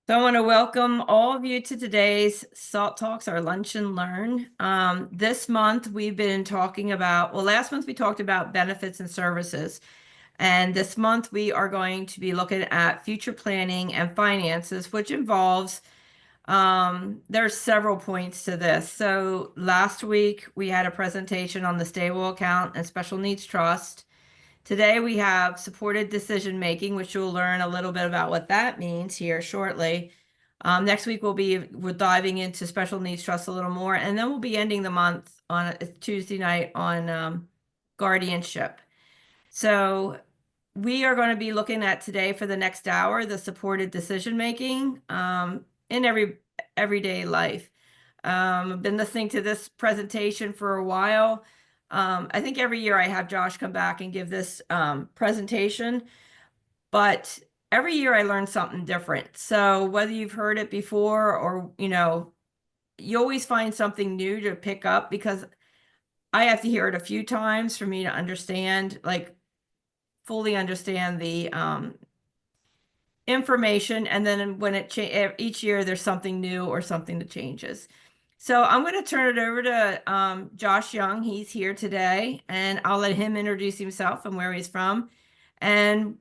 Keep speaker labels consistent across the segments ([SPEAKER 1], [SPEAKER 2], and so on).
[SPEAKER 1] So I want to welcome all of you to today's SALT Talks, our Lunch and Learn. This month we've been talking about, well, last month we talked about benefits and services. And this month we are going to be looking at future planning and finances, which involves, there's several points to this. So last week we had a presentation on the stable account and special needs trust. Today we have supported decision making, which you'll learn a little bit about what that means here shortly. Next week we're diving into special needs trust a little more, and then we'll be ending the month on a Tuesday night on guardianship. So we are going to be looking at today for the next hour the supported decision making in everyday life. I've been listening to this presentation for a while. I think every year I have Josh come back and give this presentation, but every year I learn something different. So whether you've heard it before or, you always find something new to pick up because I have to hear it a few times for me to understand, like fully understand the information. And then when each year there's something new or something that changes. So I'm going to turn it over to Josh Young. He's here today, and I'll let him introduce himself and where he's from. And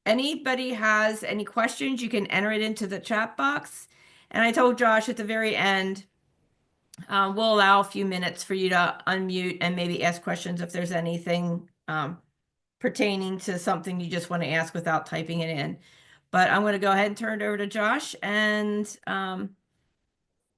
[SPEAKER 1] anybody has any questions, you can enter it into the chat box. And I told Josh at the very end, we'll allow a few minutes for you to unmute and maybe ask questions if there's anything pertaining to something you just want to ask without typing it in. But I'm going to go ahead and turn it over to Josh. And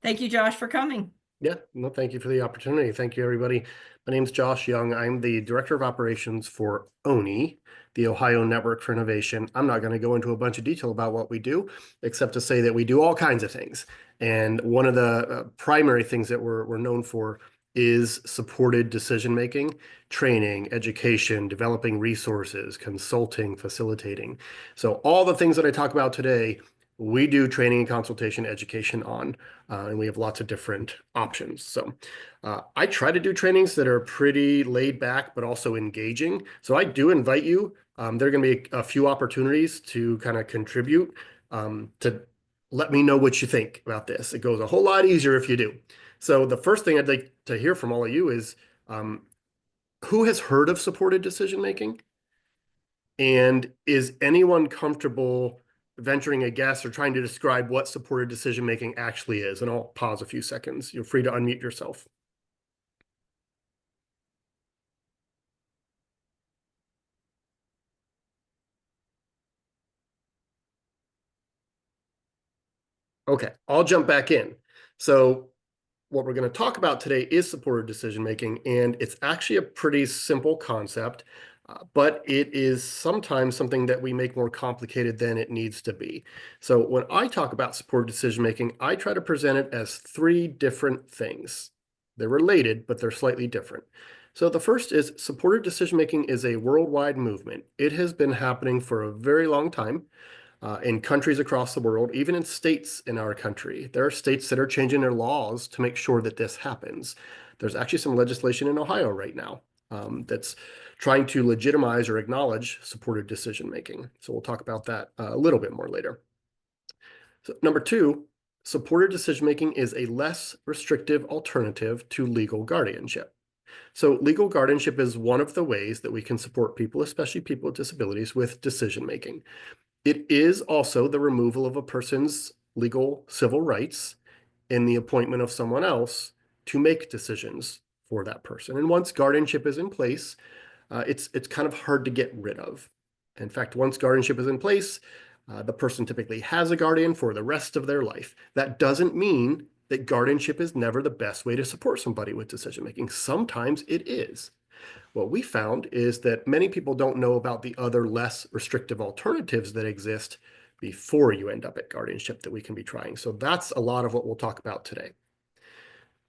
[SPEAKER 1] thank you, Josh, for coming.
[SPEAKER 2] Yeah, no, thank you for the opportunity. Thank you, everybody. My name is Josh Young. I'm the Director of Operations for ONI, the Ohio Network for Innovation. I'm not going to go into a bunch of detail about what we do, except to say that we do all kinds of things. And one of the primary things that we're known for is supported decision-making, training, education, developing resources, consulting, facilitating. So all the things that I talk about today, we do training and consultation education on, and we have lots of different options. So I try to do trainings that are pretty laid back, but also engaging. So I do invite you. There are going to be a few opportunities to kind of contribute, to let me know what you think about this. It goes a whole lot easier if you do. So the first thing I'd like to hear from all of you is, who has heard of supported decision making? And is anyone comfortable venturing a guess or trying to describe what supported decision making actually is? And I'll pause a few seconds. You're free to unmute yourself. Okay, I'll jump back in. So what we're going to talk about today is supported decision making, and it's actually a pretty simple concept, but it is sometimes something that we make more complicated than it needs to be. So when I talk about supported decision making, I try to present it as three different things. They're related, but they're slightly different. So the first is supported decision making is a worldwide movement. It has been happening for a very long time. In countries across the world, even in states in our country. There are states that are changing their laws to make sure that this happens. There's actually some legislation in Ohio right now that's trying to legitimize or acknowledge supported decision making. So we'll talk about that a little bit more later. So number two, supported decision making is a less restrictive alternative to legal guardianship. So legal guardianship is one of the ways that we can support people, especially people with disabilities, with decision making. It is also the removal of a person's legal civil rights in the appointment of someone else to make decisions for that person. And once guardianship is in place, it's kind of hard to get rid of. In fact, once guardianship is in place, the person typically has a guardian for the rest of their life. That doesn't mean that guardianship is never the best way to support somebody with decision making. Sometimes it is. What we found is that many people don't know about the other less restrictive alternatives that exist before you end up at guardianship that we can be trying. So that's a lot of what we'll talk about today.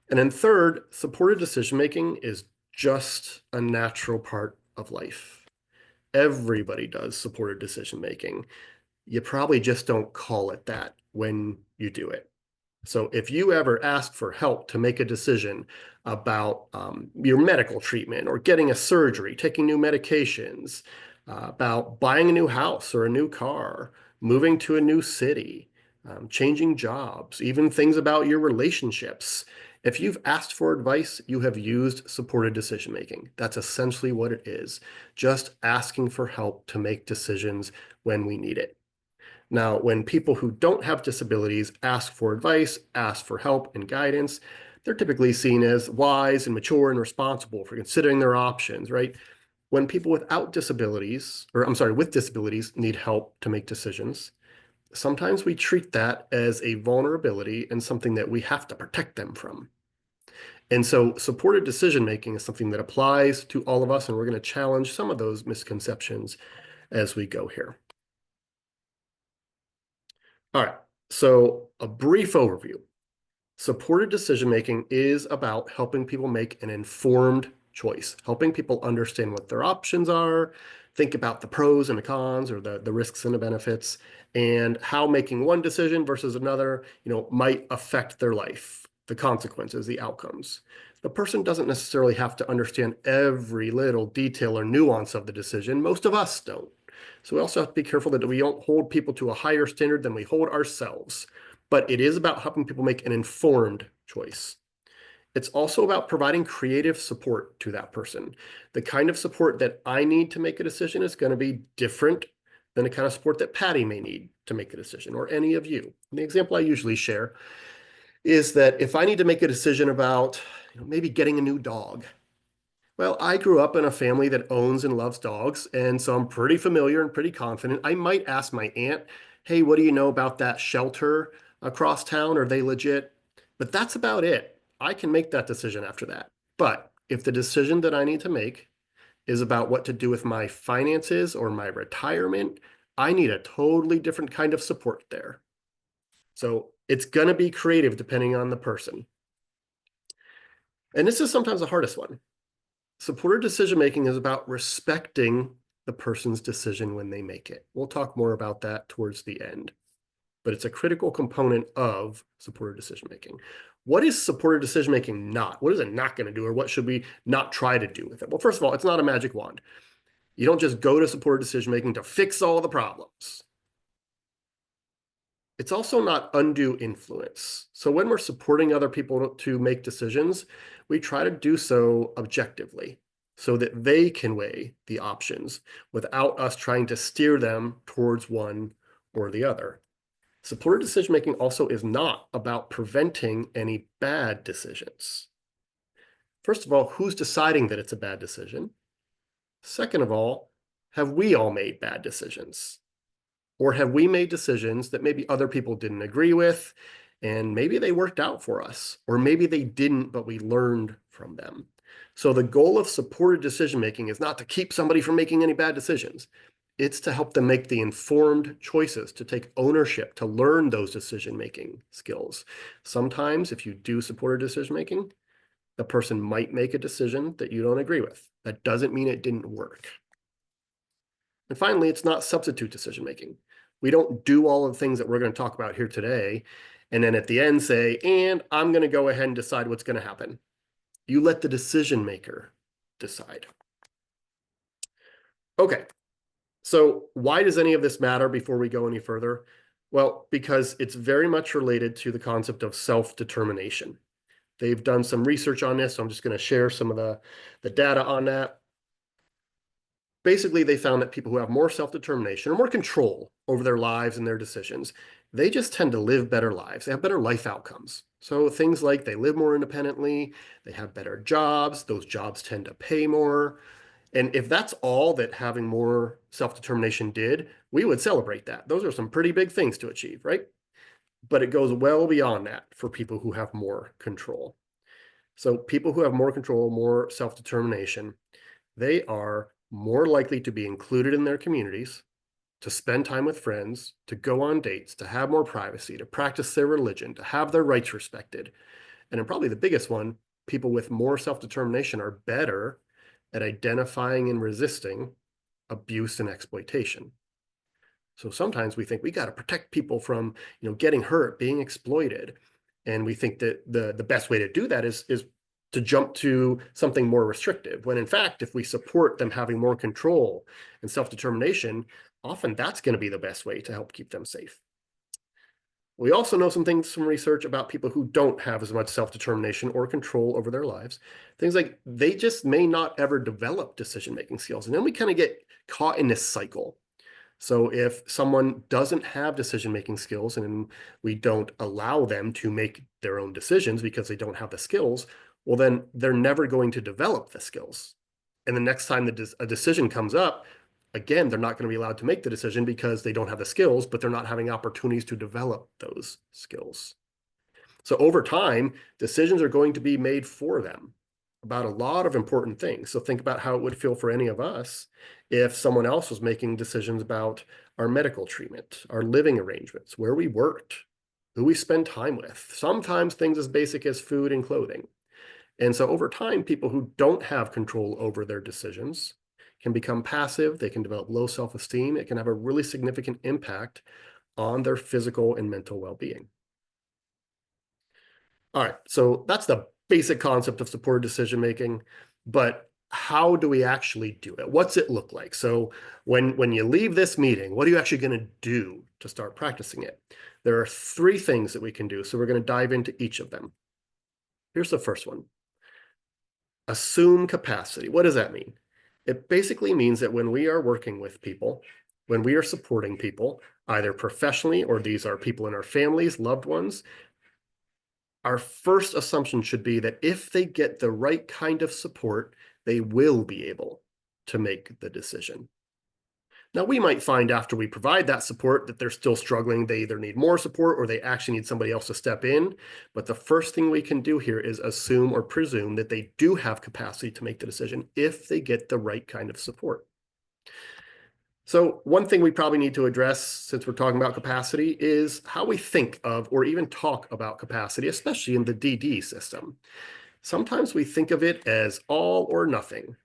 [SPEAKER 2] And then third, supported decision-making is just a natural part of life. Everybody does supported decision-making. You probably just don't call it that when you do it. So if you ever ask for help to make a decision about your medical treatment or getting a surgery, taking new medications, about buying a new house or a new car, moving to a new city, changing jobs, even things about your relationships. If you've asked for advice, you have used supported decision making. That's essentially what it is, just asking for help to make decisions when we need it. Now, when people who don't have disabilities ask for advice, ask for help and guidance, they're typically seen as wise and mature and responsible for considering their options, right? When people without disabilities, or I'm sorry, with disabilities need help to make decisions, sometimes we treat that as a vulnerability and something that we have to protect them from. And so supported decision making is something that applies to all of us, and we're going to challenge some of those misconceptions as we go here. All right, so a brief overview. Supported decision making is about helping people make an informed choice, helping people understand what their options are, think about the pros and the cons, or the risks and the benefits, and how making one decision versus another, might affect their life, the consequences, the outcomes. The person doesn't necessarily have to understand every little detail or nuance of the decision. Most of us don't. So we also have to be careful that we don't hold people to a higher standard than we hold ourselves. But it is about helping people make an informed choice. It's also about providing creative support to that person. The kind of support that I need to make a decision is going to be different than the kind of support that Patty may need to make a decision, or any of you. And the example I usually share is that if I need to make a decision about maybe getting a new dog, well, I grew up in a family that owns and loves dogs, and so I'm pretty familiar and pretty confident. I might ask my aunt, hey, what do you know about that shelter across town? Are they legit? But that's about it. I can make that decision after that. But if the decision that I need to make is about what to do with my finances or my retirement, I need a totally different kind of support there. So it's going to be creative depending on the person. And this is sometimes the hardest one. Supported decision making is about respecting the person's decision when they make it. We'll talk more about that towards the end, but it's a critical component of supported decision making. What is supported decision making not? What is it not going to do, or what should we not try to do with it? Well, first of all, it's not a magic wand. You don't just go to supported decision making to fix all the problems. It's also not undue influence. So when we're supporting other people to make decisions, we try to do so objectively so that they can weigh the options without us trying to steer them towards one or the other. Supported decision-making also is not about preventing any bad decisions. First of all, who's deciding that it's a bad decision? Second of all, have we all made bad decisions? Or have we made decisions that maybe other people didn't agree with, and maybe they worked out for us, or maybe they didn't, but we learned from them? So the goal of supported decision-making is not to keep somebody from making any bad decisions. It's to help them make the informed choices, to take ownership, to learn those decision-making skills. Sometimes if you do supported decision-making, the person might make a decision that you don't agree with. That doesn't mean it didn't work. And finally, it's not substitute decision-making. We don't do all of the things that we're going to talk about here today, and then at the end say, and I'm going to go ahead and decide what's going to happen. You let the decision maker decide. Okay, so why does any of this matter before we go any further? Well, because it's very much related to the concept of self-determination. They've done some research on this, so I'm just going to share some of the data on that. Basically, they found that people who have more self-determination or more control over their lives and their decisions, they just tend to live better lives. They have better life outcomes. So things like they live more independently, they have better jobs, those jobs tend to pay more. And if that's all that having more self-determination did, we would celebrate that. Those are some pretty big things to achieve, right? But it goes well beyond that for people who have more control. So people who have more control, more self-determination, they are more likely to be included in their communities, to spend time with friends, to go on dates, to have more privacy, to practice their religion, to have their rights respected. And then probably the biggest one, people with more self-determination are better at identifying and resisting abuse and exploitation. So sometimes we think we got to protect people from, getting hurt, being exploited. And we think that the best way to do that is to jump to something more restrictive, when in fact, if we support them having more control and self-determination, often that's going to be the best way to help keep them safe. We also know some things from research about people who don't have as much self-determination or control over their lives. Things like they just may not ever develop decision-making skills. And then we kind of get caught in this cycle. So if someone doesn't have decision-making skills and we don't allow them to make their own decisions because they don't have the skills, well, then they're never going to develop the skills. And the next time a decision comes up, again, they're not going to be allowed to make the decision because they don't have the skills, but they're not having opportunities to develop those skills. So over time, decisions are going to be made for them about a lot of important things. So think about how it would feel for any of us if someone else was making decisions about our medical treatment, our living arrangements, where we worked, who we spend time with, sometimes things as basic as food and clothing. And so over time, people who don't have control over their decisions can become passive, they can develop low self-esteem, it can have a really significant impact on their physical and mental well-being. All right, so that's the basic concept of supported decision-making, but how do we actually do it? What's it look like? So when you leave this meeting, what are you actually going to do to start practicing it? There are 3 things that we can do, so we're going to dive into each of them. Here's the first one. Assume capacity. What does that mean? It basically means that when we are working with people, when we are supporting people, either professionally or these are people in our families, loved ones, our first assumption should be that if they get the right kind of support, they will be able to make the decision. Now, we might find after we provide that support that they're still struggling. They either need more support or they actually need somebody else to step in. But the first thing we can do here is assume or presume that they do have capacity to make the decision if they get the right kind of support. So one thing we probably need to address, since we're talking about capacity, is how we think of or even talk about capacity, especially in the DD system. Sometimes we think of it as all or nothing.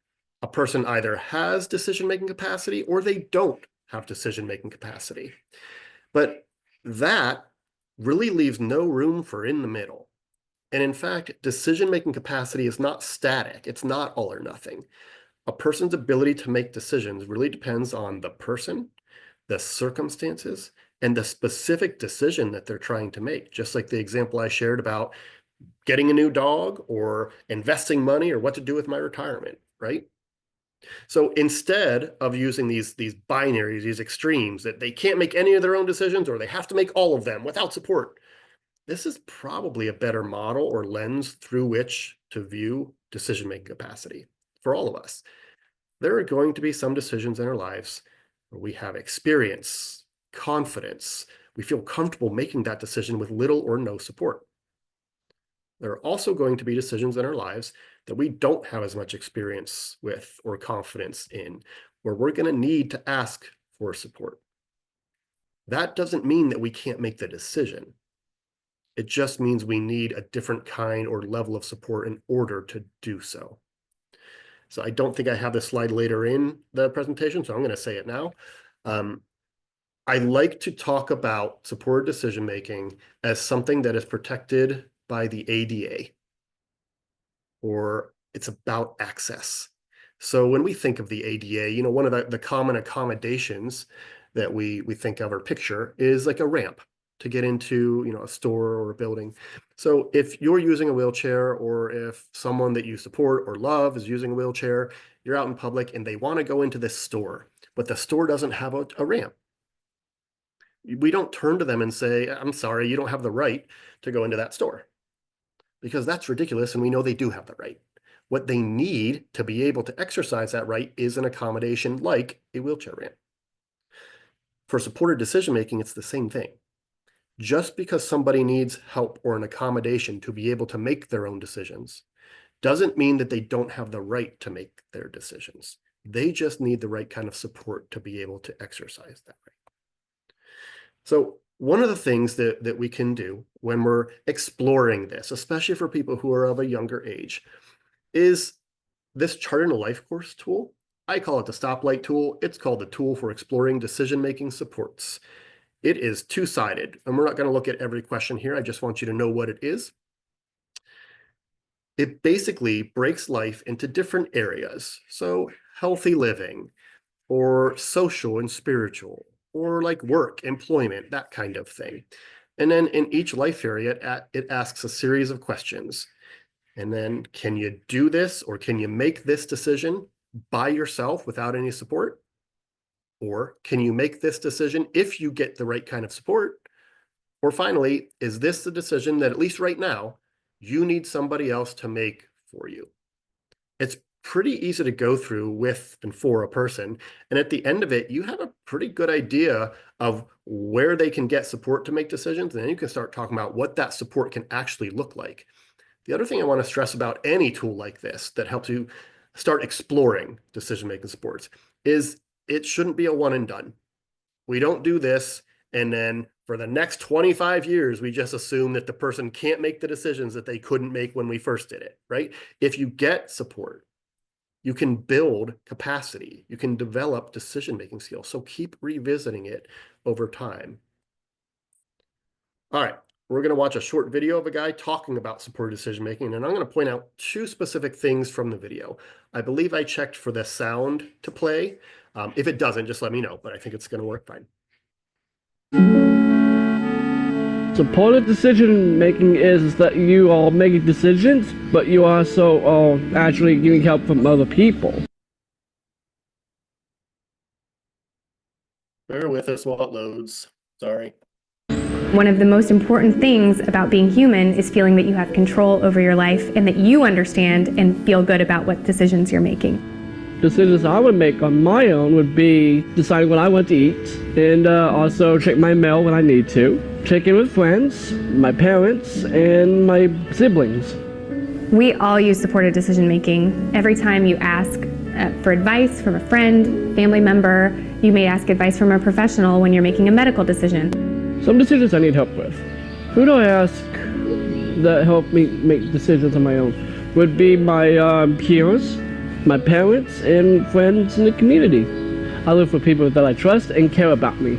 [SPEAKER 2] A person either has decision-making capacity or they don't have decision-making capacity. But that really leaves no room for in the middle. And in fact, decision-making capacity is not static. It's not all or nothing. A person's ability to make decisions really depends on the person, the circumstances, and the specific decision that they're trying to make. Just like the example I shared about getting a new dog or investing money or what to do with my retirement, right? So instead of using these binaries, these extremes that they can't make any of their own decisions or they have to make all of them without support, this is probably a better model or lens through which to view decision-making capacity for all of us. There are going to be some decisions in our lives where we have experience, confidence, we feel comfortable making that decision with little or no support. There are also going to be decisions in our lives that we don't have as much experience with or confidence in, where we're going to need to ask for support. That doesn't mean that we can't make the decision. It just means we need a different kind or level of support in order to do so. So I don't think I have this slide later in the presentation, so I'm going to say it now. I like to talk about supported decision-making as something that is protected by the ADA, or it's about access. So when we think of the ADA, one of the common accommodations that we think of or picture is like a ramp to get into, a store or a building. So if you're using a wheelchair or if someone that you support or love is using a wheelchair, you're out in public and they want to go into this store, but the store doesn't have a ramp. We don't turn to them and say, I'm sorry, you don't have the right to go into that store, because that's ridiculous and we know they do have the right. What they need to be able to exercise that right is an accommodation like a wheelchair ramp. For supported decision-making, it's the same thing. Just because somebody needs help or an accommodation to be able to make their own decisions doesn't mean that they don't have the right to make their decisions. They just need the right kind of support to be able to exercise that right. So one of the things that we can do when we're exploring this, especially for people who are of a younger age, is this chart in a life course tool. I call it the stoplight tool. It's called the tool for exploring decision-making supports. It is two-sided, and we're not going to look at every question here. I just want you to know what it is. It basically breaks life into different areas. So healthy living, or social and spiritual, or like work, employment, that kind of thing. And then in each life area, it asks a series of questions. And then, can you do this, or can you make this decision by yourself without any support? Or can you make this decision if you get the right kind of support? Or finally, is this the decision that, at least right now, you need somebody else to make for you? It's pretty easy to go through with and for a person. And at the end of it, you have a pretty good idea of where they can get support to make decisions. And then you can start talking about what that support can actually look like. The other thing I want to stress about any tool like this that helps you start exploring decision-making supports is it shouldn't be a one and done. We don't do this, and then for the next 25 years, we just assume that the person can't make the decisions that they couldn't make when we first did it, right? If you get support, you can build capacity, you can develop decision-making skills. So keep revisiting it over time. All right, we're going to watch a short video of a guy talking about supported decision-making, and I'm going to point out two specific things from the video. I believe I checked for the sound to play. If it doesn't, just let me know, but I think it's going to work fine.
[SPEAKER 3] Supported decision making is that you are making decisions, but you also are actually getting help from other people.
[SPEAKER 2] Bear with us while it loads. Sorry.
[SPEAKER 4] One of the most important things about being human is feeling that you have control over your life and that you understand and feel good about what decisions you're making.
[SPEAKER 3] Decisions I would make on my own would be deciding what I want to eat, and also check my mail when I need to, check in with friends, my parents, and my siblings.
[SPEAKER 4] We all use supported decision making. Every time you ask for advice from a friend, family member, you may ask advice from a professional when you're making a medical decision.
[SPEAKER 3] Some decisions I need help with. Who do I ask that help me make decisions on my own? Would be my peers, my parents, and friends in the community. I look for people that I trust and care about me.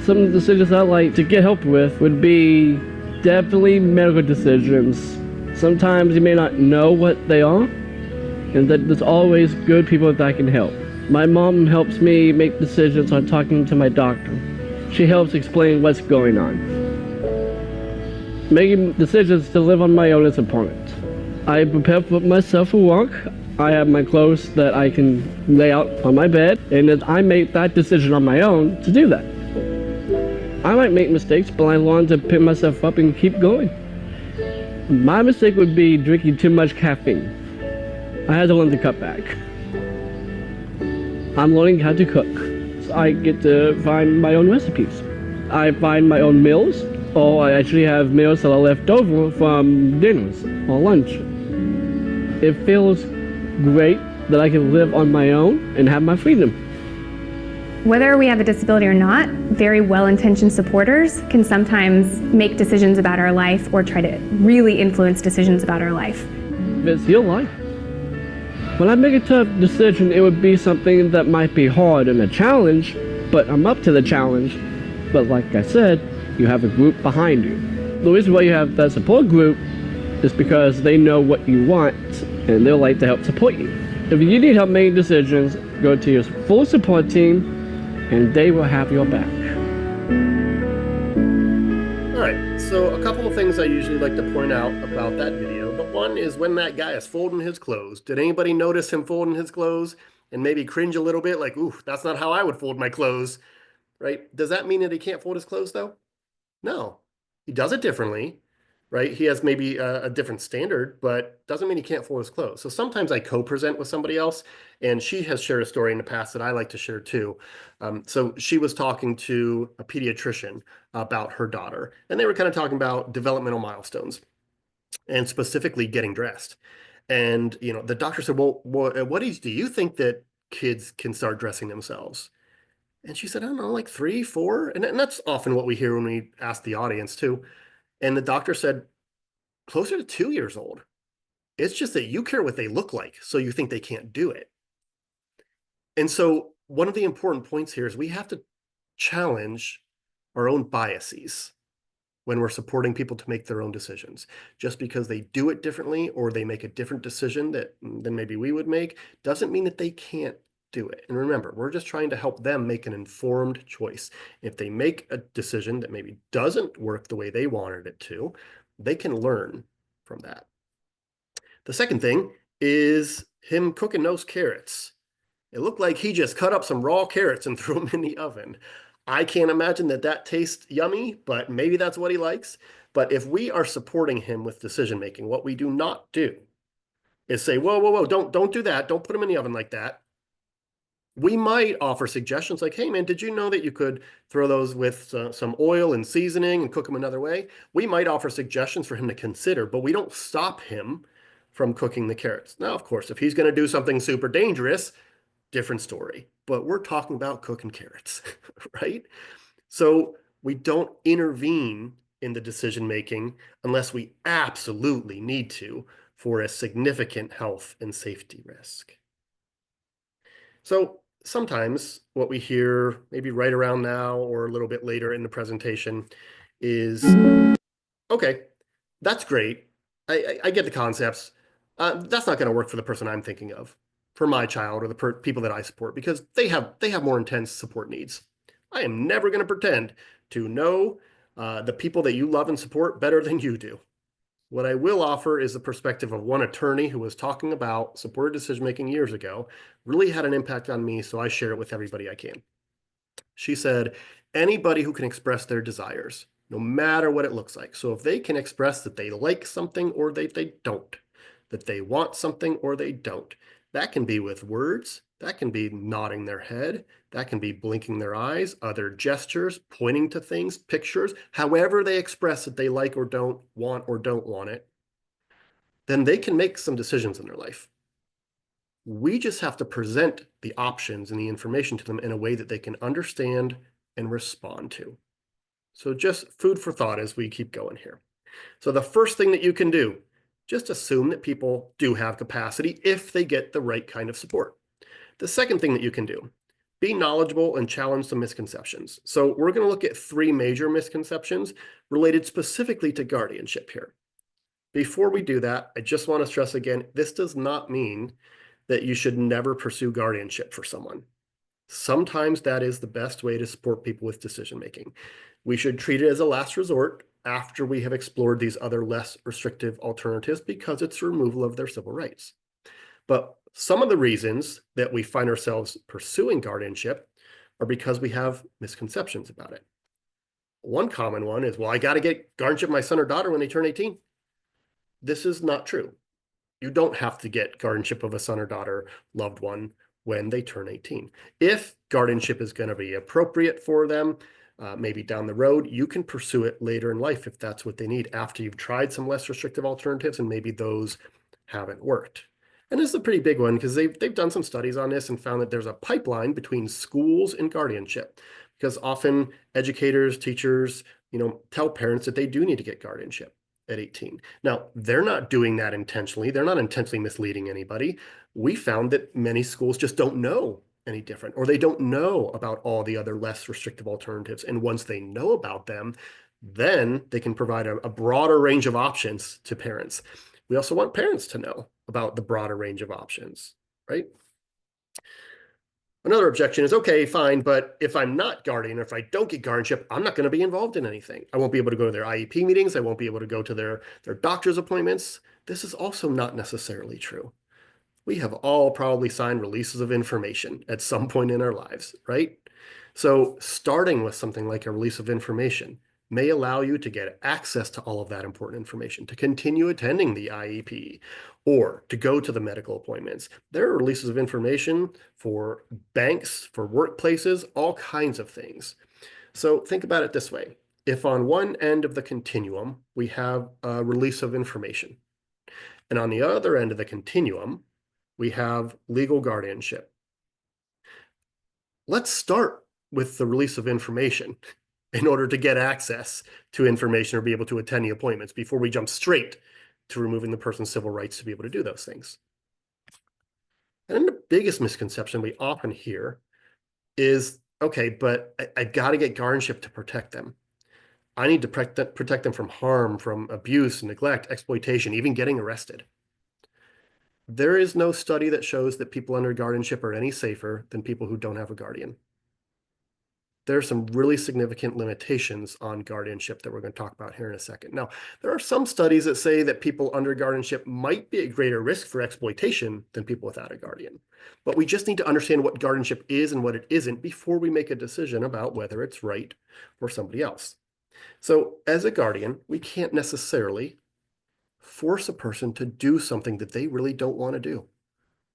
[SPEAKER 3] Some decisions I like to get help with would be definitely medical decisions. Sometimes you may not know what they are, and that there's always good people that can help. My mom helps me make decisions on talking to my doctor. She helps explain what's going on. Making decisions to live on my own is important. I prepare for myself for work. I have my clothes that I can lay out on my bed, and then I make that decision on my own to do that. I might make mistakes, but I learn to pick myself up and keep going. My mistake would be drinking too much caffeine. I had to learn to cut back. I'm learning how to cook. So I get to find my own recipes. I find my own meals, or I actually have meals that are left over from dinners or lunch. It feels great that I can live on my own and have my freedom.
[SPEAKER 4] Whether we have a disability or not, very well-intentioned supporters can sometimes make decisions about our life or try to really influence decisions about our life.
[SPEAKER 3] It's your life. When I make a tough decision, it would be something that might be hard and a challenge, but I'm up to the challenge. But like I said, you have a group behind you. The reason why you have that support group is because they know what you want and they'll like to help support you. If you need help making decisions, go to your full support team and they will have your back.
[SPEAKER 2] All right, so a couple of things I usually like to point out about that video. The one is when that guy is folding his clothes. Did anybody notice him folding his clothes and maybe cringe a little bit like, ooh, that's not how I would fold my clothes, right? Does that mean that he can't fold his clothes though? No, he does it differently, right? He has maybe a different standard, but doesn't mean he can't fold his clothes. So sometimes I co-present with somebody else, and she has shared a story in the past that I like to share too. So she was talking to a pediatrician about her daughter, and they were kind of talking about developmental milestones and specifically getting dressed. And, you know, the doctor said, well, what age do you think that kids can start dressing themselves? And she said, I don't know, like 3, 4. And that's often what we hear when we ask the audience too. And the doctor said, closer to 2 years old. It's just that you care what they look like, so you think they can't do it. And so one of the important points here is we have to challenge our own biases when we're supporting people to make their own decisions. Just because they do it differently or they make a different decision than maybe we would make, doesn't mean that they can't do it. And remember, we're just trying to help them make an informed choice. If they make a decision that maybe doesn't work the way they wanted it to, they can learn from that. The second thing is him cooking those carrots. It looked like he just cut up some raw carrots and threw them in the oven. I can't imagine that that tastes yummy, but maybe that's what he likes. But if we are supporting him with decision making, what we do not do is say, whoa, whoa, whoa, don't do that. Don't put them in the oven like that. We might offer suggestions like, hey man, did you know that you could throw those with some oil and seasoning and cook them another way? We might offer suggestions for him to consider, but we don't stop him from cooking the carrots. Now, of course, if he's going to do something super dangerous, different story. But we're talking about cooking carrots, right? So we don't intervene in the decision making unless we absolutely need to for a significant health and safety risk. So sometimes what we hear maybe right around now or a little bit later in the presentation is, okay, that's great. I get the concepts. That's not going to work for the person I'm thinking of, for my child or the people that I support, because they have more intense support needs. I am never going to pretend to know the people that you love and support better than you do. What I will offer is the perspective of one attorney who was talking about supported decision-making years ago, really had an impact on me, so I share it with everybody I can. She said, anybody who can express their desires, no matter what it looks like. So if they can express that they like something or they don't, that they want something or they don't, that can be with words, that can be nodding their head, that can be blinking their eyes, other gestures, pointing to things, pictures, however they express that they like or don't want it, then they can make some decisions in their life. We just have to present the options and the information to them in a way that they can understand and respond to. So just food for thought as we keep going here. So the first thing that you can do, just assume that people do have capacity if they get the right kind of support. The second thing that you can do, be knowledgeable and challenge some misconceptions. So we're going to look at 3 major misconceptions related specifically to guardianship here. Before we do that, I just want to stress again, this does not mean that you should never pursue guardianship for someone. Sometimes that is the best way to support people with decision making. We should treat it as a last resort after we have explored these other less restrictive alternatives because it's removal of their civil rights. But some of the reasons that we find ourselves pursuing guardianship are because we have misconceptions about it. One common one is, well, I got to get guardianship of my son or daughter when they turn 18. This is not true. You don't have to get guardianship of a son or daughter, loved one, when they turn 18. If guardianship is going to be appropriate for them, maybe down the road, you can pursue it later in life if that's what they need after you've tried some less restrictive alternatives and maybe those haven't worked. And this is a pretty big one because they've done some studies on this and found that there's a pipeline between schools and guardianship, because often educators, teachers, tell parents that they do need to get guardianship at 18. Now, they're not doing that intentionally. They're not intentionally misleading anybody. We found that many schools just don't know any different, or they don't know about all the other less restrictive alternatives. And once they know about them, then they can provide a broader range of options to parents. We also want parents to know about the broader range of options, right? Another objection is, okay, fine, but if I'm not guardian, or if I don't get guardianship, I'm not going to be involved in anything. I won't be able to go to their IEP meetings. I won't be able to go to their doctor's appointments. This is also not necessarily true. We have all probably signed releases of information at some point in our lives, right? So starting with something like a release of information may allow you to get access to all of that important information, to continue attending the IEP, or to go to the medical appointments. There are releases of information for banks, for workplaces, all kinds of things. So think about it this way. If on one end of the continuum, we have a release of information, and on the other end of the continuum, we have legal guardianship. Let's start with the release of information in order to get access to information or be able to attend the appointments before we jump straight to removing the person's civil rights to be able to do those things. And then the biggest misconception we often hear is, okay, but I got to get guardianship to protect them. I need to protect them from harm, from abuse, neglect, exploitation, even getting arrested. There is no study that shows that people under guardianship are any safer than people who don't have a guardian. There are some really significant limitations on guardianship that we're going to talk about here in a second. Now, there are some studies that say that people under guardianship might be at greater risk for exploitation than people without a guardian. But we just need to understand what guardianship is and what it isn't before we make a decision about whether it's right for somebody else. So as a guardian, we can't necessarily force a person to do something that they really don't want to do.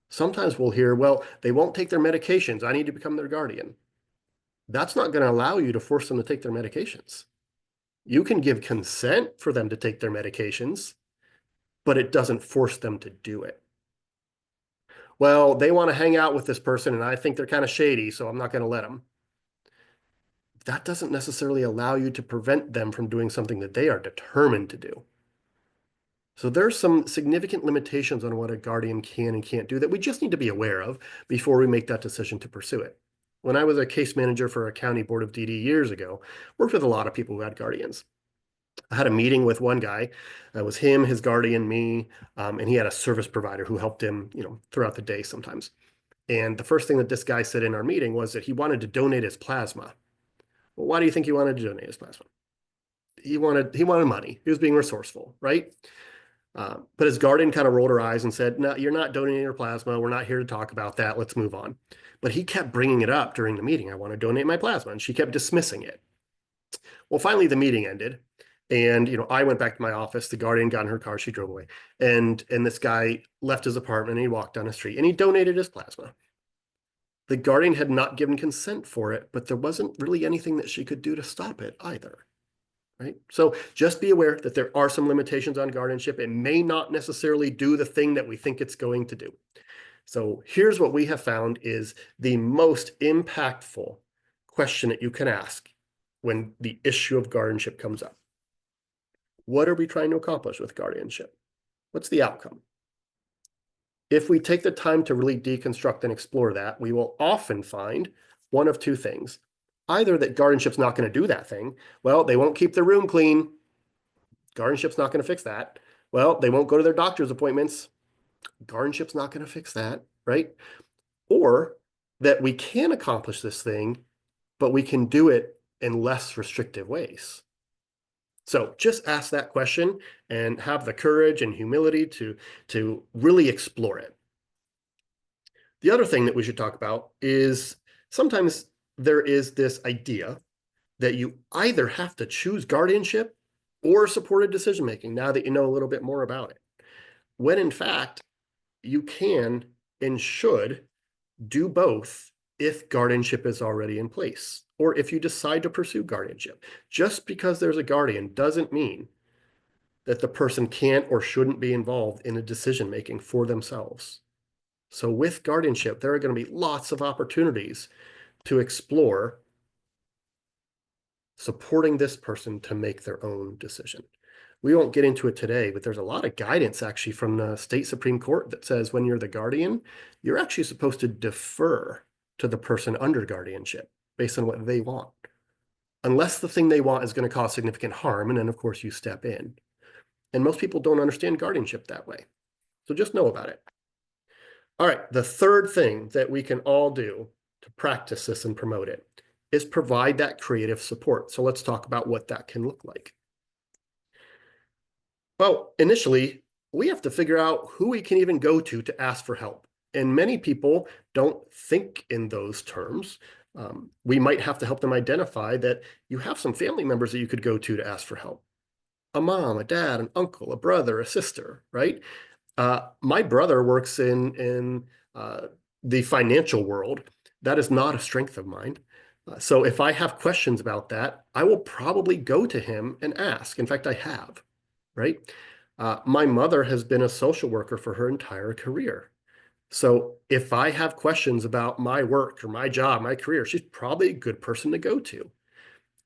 [SPEAKER 2] Sometimes we'll hear, well, they won't take their medications. I need to become their guardian. That's not going to allow you to force them to take their medications. You can give consent for them to take their medications, but it doesn't force them to do it. Well, they want to hang out with this person and I think they're kind of shady, so I'm not going to let them. That doesn't necessarily allow you to prevent them from doing something that they are determined to do. So there's some significant limitations on what a guardian can and can't do that we just need to be aware of before we make that decision to pursue it. When I was a case manager for a county board of DD years ago, worked with a lot of people who had guardians. I had a meeting with one guy. It was him, his guardian, me, and he had a service provider who helped him, throughout the day sometimes. And the first thing that this guy said in our meeting was that he wanted to donate his plasma. Well, why do you think he wanted to donate his plasma? He wanted money. He was being resourceful, right? But his guardian kind of rolled her eyes and said, no, you're not donating your plasma. We're not here to talk about that. Let's move on. But he kept bringing it up during the meeting. I want to donate my plasma. And she kept dismissing it. Well, finally, the meeting ended. And, I went back to my office. The guardian got in her car. She drove away. And this guy left his apartment and he walked down the street and he donated his plasma. The guardian had not given consent for it, but there wasn't really anything that she could do to stop it either. Right? So just be aware that there are some limitations on guardianship. It may not necessarily do the thing that we think it's going to do. So here's what we have found is the most impactful question that you can ask when the issue of guardianship comes up. What are we trying to accomplish with guardianship? What's the outcome? If we take the time to really deconstruct and explore that, we will often find one of two things. Either that guardianship's not going to do that thing. Well, they won't keep their room clean. Guardianship's not going to fix that. Well, they won't go to their doctor's appointments. Guardianship's not going to fix that, right? Or that we can accomplish this thing, but we can do it in less restrictive ways. So just ask that question and have the courage and humility to really explore it. The other thing that we should talk about is sometimes there is this idea that you either have to choose guardianship or supported decision-making now that you know a little bit more about it. When in fact, you can and should do both if guardianship is already in place, or if you decide to pursue guardianship. Just because there's a guardian doesn't mean that the person can't or shouldn't be involved in a decision-making for themselves. So with guardianship, there are going to be lots of opportunities to explore supporting this person to make their own decision. We won't get into it today, but there's a lot of guidance actually from the state Supreme Court that says when you're the guardian, you're actually supposed to defer to the person under guardianship based on what they want, unless the thing they want is going to cause significant harm. And then of course you step in. And most people don't understand guardianship that way. So just know about it. All right. The third thing that we can all do to practice this and promote it is provide that creative support. So let's talk about what that can look like. Well, initially, we have to figure out who we can even go to ask for help. And many people don't think in those terms. We might have to help them identify that you have some family members that you could go to ask for help. A mom, a dad, an uncle, a brother, a sister, right? My brother works in the financial world. That is not a strength of mine. So if I have questions about that, I will probably go to him and ask. In fact, I have, right? My mother has been a social worker for her entire career. So if I have questions about my work or my job, my career, she's probably a good person to go to.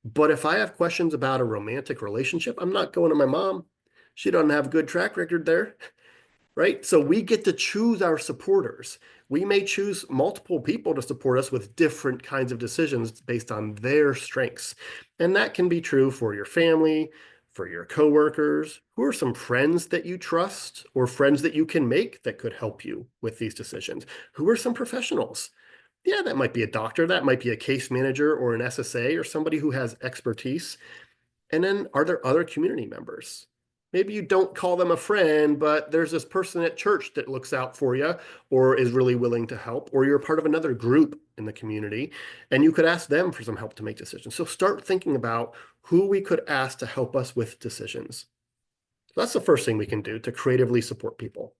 [SPEAKER 2] But if I have questions about a romantic relationship, I'm not going to my mom. She doesn't have a good track record there, right? So we get to choose our supporters. We may choose multiple people to support us with different kinds of decisions based on their strengths. And that can be true for your family, for your coworkers? Who are some friends that you trust or friends that you can make that could help you with these decisions? Who are some professionals? Yeah, that might be a doctor, that might be a case manager or an SSA or somebody who has expertise. And then are there other community members? Maybe you don't call them a friend, but there's this person at church that looks out for you or is really willing to help, or you're part of another group in the community and you could ask them for some help to make decisions. So start thinking about who we could ask to help us with decisions. So that's the first thing we can do to creatively support people.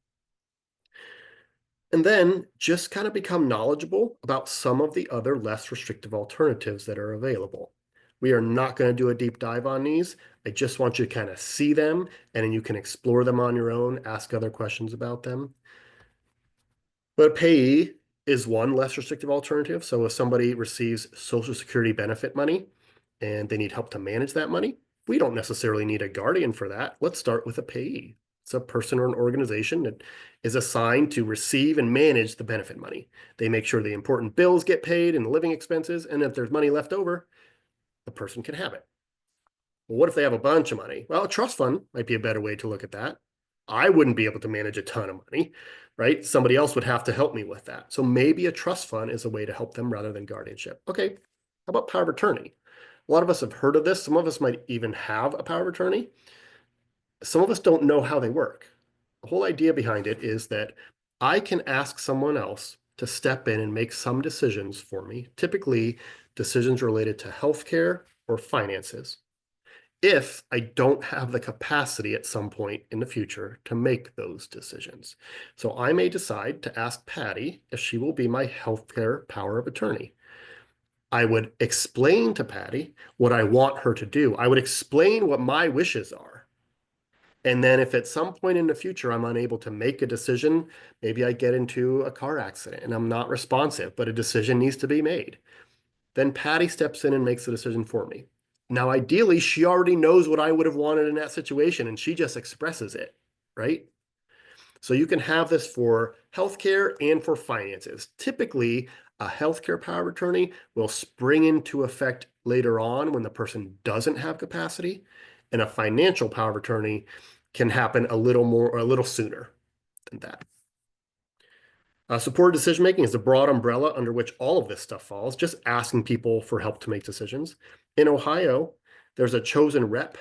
[SPEAKER 2] And then just kind of become knowledgeable about some of the other less restrictive alternatives that are available. We are not going to do a deep dive on these. I just want you to kind of see them, and then you can explore them on your own, ask other questions about them. But payee is one less restrictive alternative. So if somebody receives Social Security benefit money and they need help to manage that money, we don't necessarily need a guardian for that. Let's start with a payee. It's a person or an organization that is assigned to receive and manage the benefit money. They make sure the important bills get paid and the living expenses, and if there's money left over, the person can have it. Well, what if they have a bunch of money? Well, a trust fund might be a better way to look at that. I wouldn't be able to manage a ton of money, right? Somebody else would have to help me with that. So maybe a trust fund is a way to help them rather than guardianship. Okay, how about power of attorney? A lot of us have heard of this. Some of us might even have a power of attorney. Some of us don't know how they work. The whole idea behind it is that I can ask someone else to step in and make some decisions for me, typically decisions related to healthcare or finances, if I don't have the capacity at some point in the future to make those decisions. So I may decide to ask Patty if she will be my healthcare power of attorney. I would explain to Patty what I want her to do. I would explain what my wishes are. And then if at some point in the future I'm unable to make a decision, maybe I get into a car accident and I'm not responsive, but a decision needs to be made, then Patty steps in and makes the decision for me. Now, ideally, she already knows what I would have wanted in that situation and she just expresses it, right? So you can have this for healthcare and for finances. Typically, a healthcare power of attorney will spring into effect later on when the person doesn't have capacity, and a financial power of attorney can happen a little more or a little sooner than that. Supported decision-making is a broad umbrella under which all of this stuff falls, just asking people for help to make decisions. In Ohio, there's a chosen rep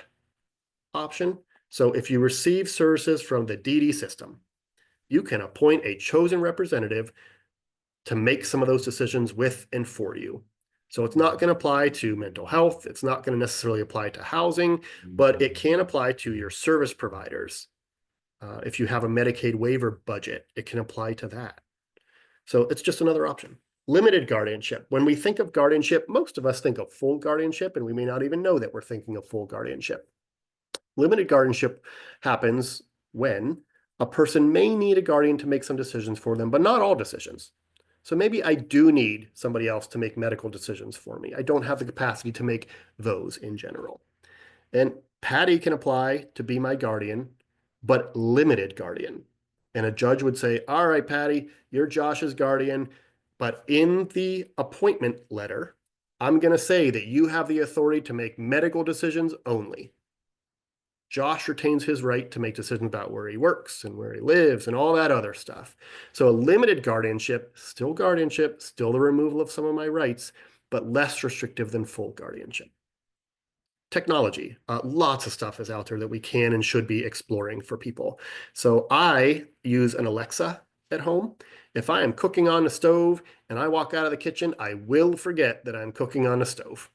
[SPEAKER 2] option. So if you receive services from the DD system, you can appoint a chosen representative to make some of those decisions with and for you. So it's not going to apply to mental health. It's not going to necessarily apply to housing, but it can apply to your service providers. If you have a Medicaid waiver budget, it can apply to that. So it's just another option. Limited guardianship. When we think of guardianship, most of us think of full guardianship, and we may not even know that we're thinking of full guardianship. Limited guardianship happens when a person may need a guardian to make some decisions for them, but not all decisions. So maybe I do need somebody else to make medical decisions for me. I don't have the capacity to make those in general. And Patty can apply to be my guardian, but limited guardian. And a judge would say, all right, Patty, you're Josh's guardian, but in the appointment letter, I'm going to say that you have the authority to make medical decisions only. Josh retains his right to make decisions about where he works and where he lives and all that other stuff. So a limited guardianship, still the removal of some of my rights, but less restrictive than full guardianship. Technology, lots of stuff is out there that we can and should be exploring for people. So I use an Alexa at home. If I am cooking on the stove and I walk out of the kitchen, I will forget that I'm cooking on the stove.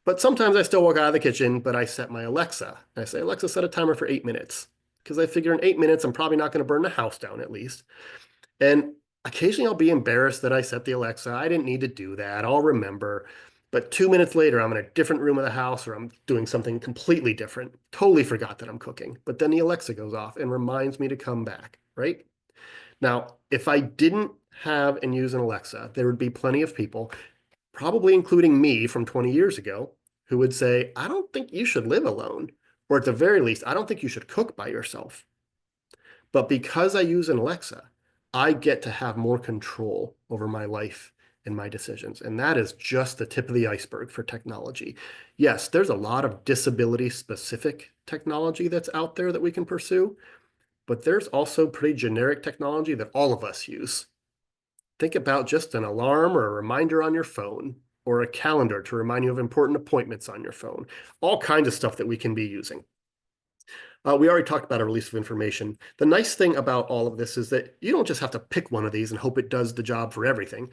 [SPEAKER 2] But sometimes I still walk out of the kitchen, but I set my Alexa. I say, Alexa, set a timer for 8 minutes. Because I figure in 8 minutes, I'm probably not going to burn the house down at least. And occasionally I'll be embarrassed that I set the Alexa. I didn't need to do that. I'll remember. But 2 minutes later, I'm in a different room of the house or I'm doing something completely different. Totally forgot that I'm cooking. But then the Alexa goes off and reminds me to come back, right? Now, if I didn't have and use an Alexa, there would be plenty of people, probably including me from 20 years ago, who would say, I don't think you should live alone. Or at the very least, I don't think you should cook by yourself. But because I use an Alexa, I get to have more control over my life in my decisions. And that is just the tip of the iceberg for technology. Yes, there's a lot of disability specific technology that's out there that we can pursue, but there's also pretty generic technology that all of us use. Think about just an alarm or a reminder on your phone, or a calendar to remind you of important appointments on your phone, all kinds of stuff that we can be using. We already talked about a release of information. The nice thing about all of this is that you don't just have to pick one of these and hope it does the job for everything.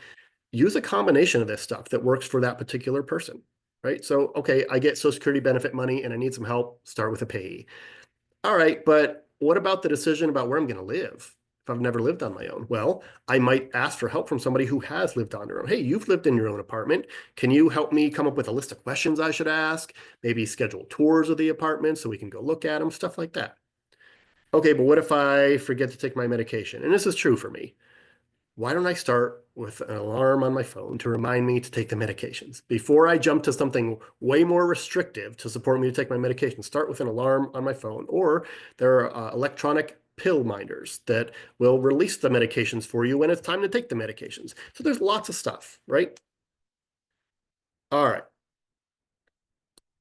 [SPEAKER 2] Use a combination of this stuff that works for that particular person, right? So, okay, I get Social Security benefit money and I need some help, start with a payee. All right, but what about the decision about where I'm going to live? If I've never lived on my own, well, I might ask for help from somebody who has lived on their own. Hey, you've lived in your own apartment. Can you help me come up with a list of questions I should ask? Maybe schedule tours of the apartment so we can go look at them, stuff like that. Okay, but what if I forget to take my medication? And this is true for me. Why don't I start with an alarm on my phone to remind me to take the medications? Before I jump to something way more restrictive to support me to take my medication, start with an alarm on my phone. Or there are electronic pill minders that will release the medications for you when it's time to take the medications. So there's lots of stuff, right? All right.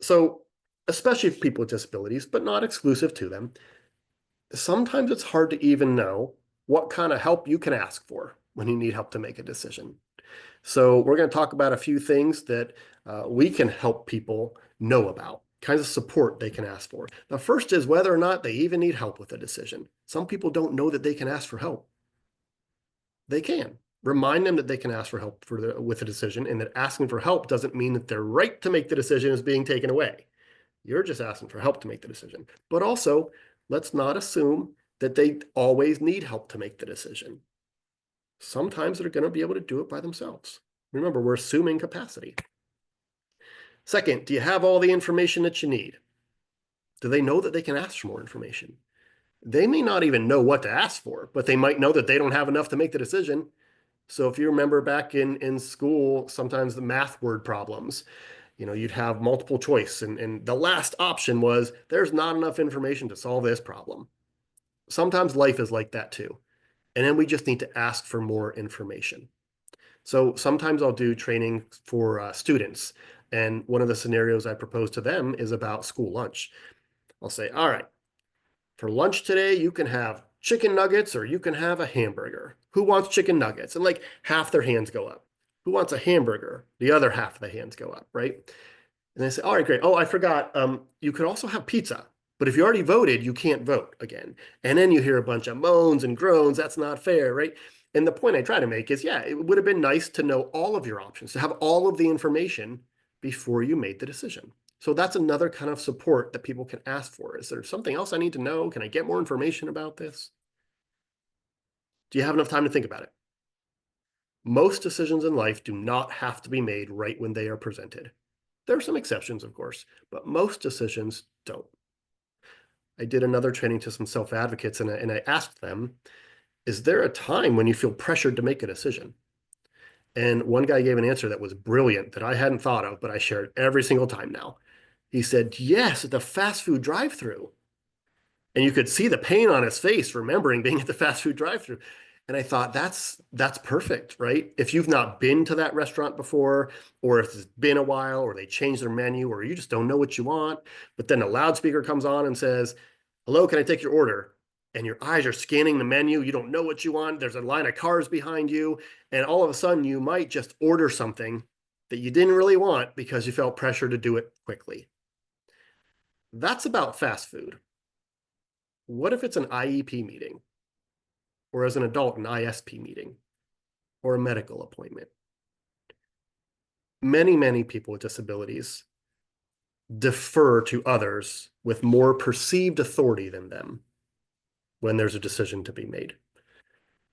[SPEAKER 2] So especially for people with disabilities, but not exclusive to them, sometimes it's hard to even know what kind of help you can ask for when you need help to make a decision. So we're going to talk about a few things that we can help people know about, kinds of support they can ask for. The first is whether or not they even need help with a decision. Some people don't know that they can ask for help. They can. Remind them that they can ask for help with a decision, and that asking for help doesn't mean that their right to make the decision is being taken away. You're just asking for help to make the decision. But also, let's not assume that they always need help to make the decision. Sometimes they're going to be able to do it by themselves. Remember, we're assuming capacity. Second, do you have all the information that you need? Do they know that they can ask for more information? They may not even know what to ask for, but they might know that they don't have enough to make the decision. So if you remember back in school, sometimes the math word problems, you'd have multiple choice, and the last option was, there's not enough information to solve this problem. Sometimes life is like that too. And then we just need to ask for more information. So sometimes I'll do training for students. And one of the scenarios I propose to them is about school lunch. I'll say, all right, for lunch today, you can have chicken nuggets or you can have a hamburger. Who wants chicken nuggets? And like half their hands go up. Who wants a hamburger? The other half of the hands go up, right? And they say, all right, great. Oh, I forgot. You could also have pizza. But if you already voted, you can't vote again. And then you hear a bunch of moans and groans. That's not fair, right? And the point I try to make is, yeah, it would have been nice to know all of your options, to have all of the information before you made the decision. So that's another kind of support that people can ask for. Is there something else I need to know? Can I get more information about this? Do you have enough time to think about it? Most decisions in life do not have to be made right when they are presented. There are some exceptions, of course, but most decisions don't. I did another training to some self-advocates, and I asked them, is there a time when you feel pressured to make a decision? And one guy gave an answer that was brilliant that I hadn't thought of, but I share it every single time now. He said, yes, at the fast food drive-thru. And you could see the pain on his face remembering being at the fast food drive-thru. And I thought, that's perfect, right? If you've not been to that restaurant before, or if it's been a while, or they change their menu, or you just don't know what you want, but then a loudspeaker comes on and says, hello, can I take your order? And your eyes are scanning the menu. You don't know what you want. There's a line of cars behind you. And all of a sudden, you might just order something that you didn't really want because you felt pressure to do it quickly. That's about fast food. What if it's an IEP meeting? Or as an adult, an ISP meeting? Or a medical appointment? Many, many people with disabilities defer to others with more perceived authority than them when there's a decision to be made.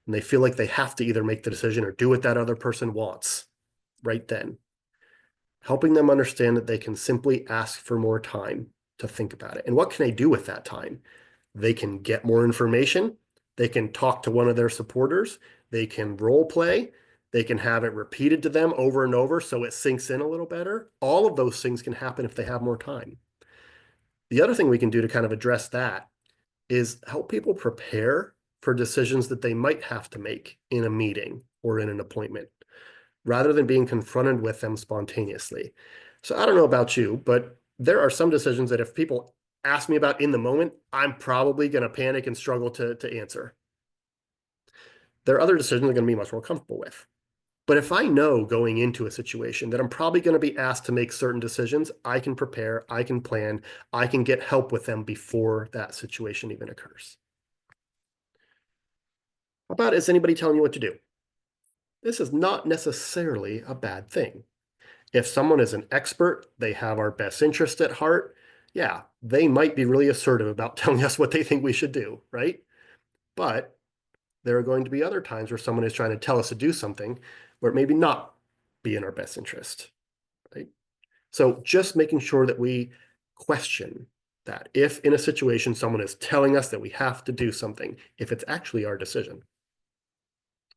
[SPEAKER 2] And they feel like they have to either make the decision or do what that other person wants right then. Helping them understand that they can simply ask for more time to think about it. And what can they do with that time? They can get more information. They can talk to one of their supporters. They can role play. They can have it repeated to them over and over so it sinks in a little better. All of those things can happen if they have more time. The other thing we can do to kind of address that is help people prepare for decisions that they might have to make in a meeting or in an appointment. rather than being confronted with them spontaneously. So I don't know about you, but there are some decisions that if people ask me about in the moment, I'm probably going to panic and struggle to answer. There are other decisions I'm going to be much more comfortable with. But if I know going into a situation that I'm probably going to be asked to make certain decisions, I can prepare, I can plan, I can get help with them before that situation even occurs. How about, is anybody telling you what to do? This is not necessarily a bad thing. If someone is an expert, they have our best interest at heart, yeah, they might be really assertive about telling us what they think we should do, right? But there are going to be other times where someone is trying to tell us to do something where it maybe not be in our best interest, right? So just making sure that we question that if in a situation someone is telling us that we have to do something, if it's actually our decision.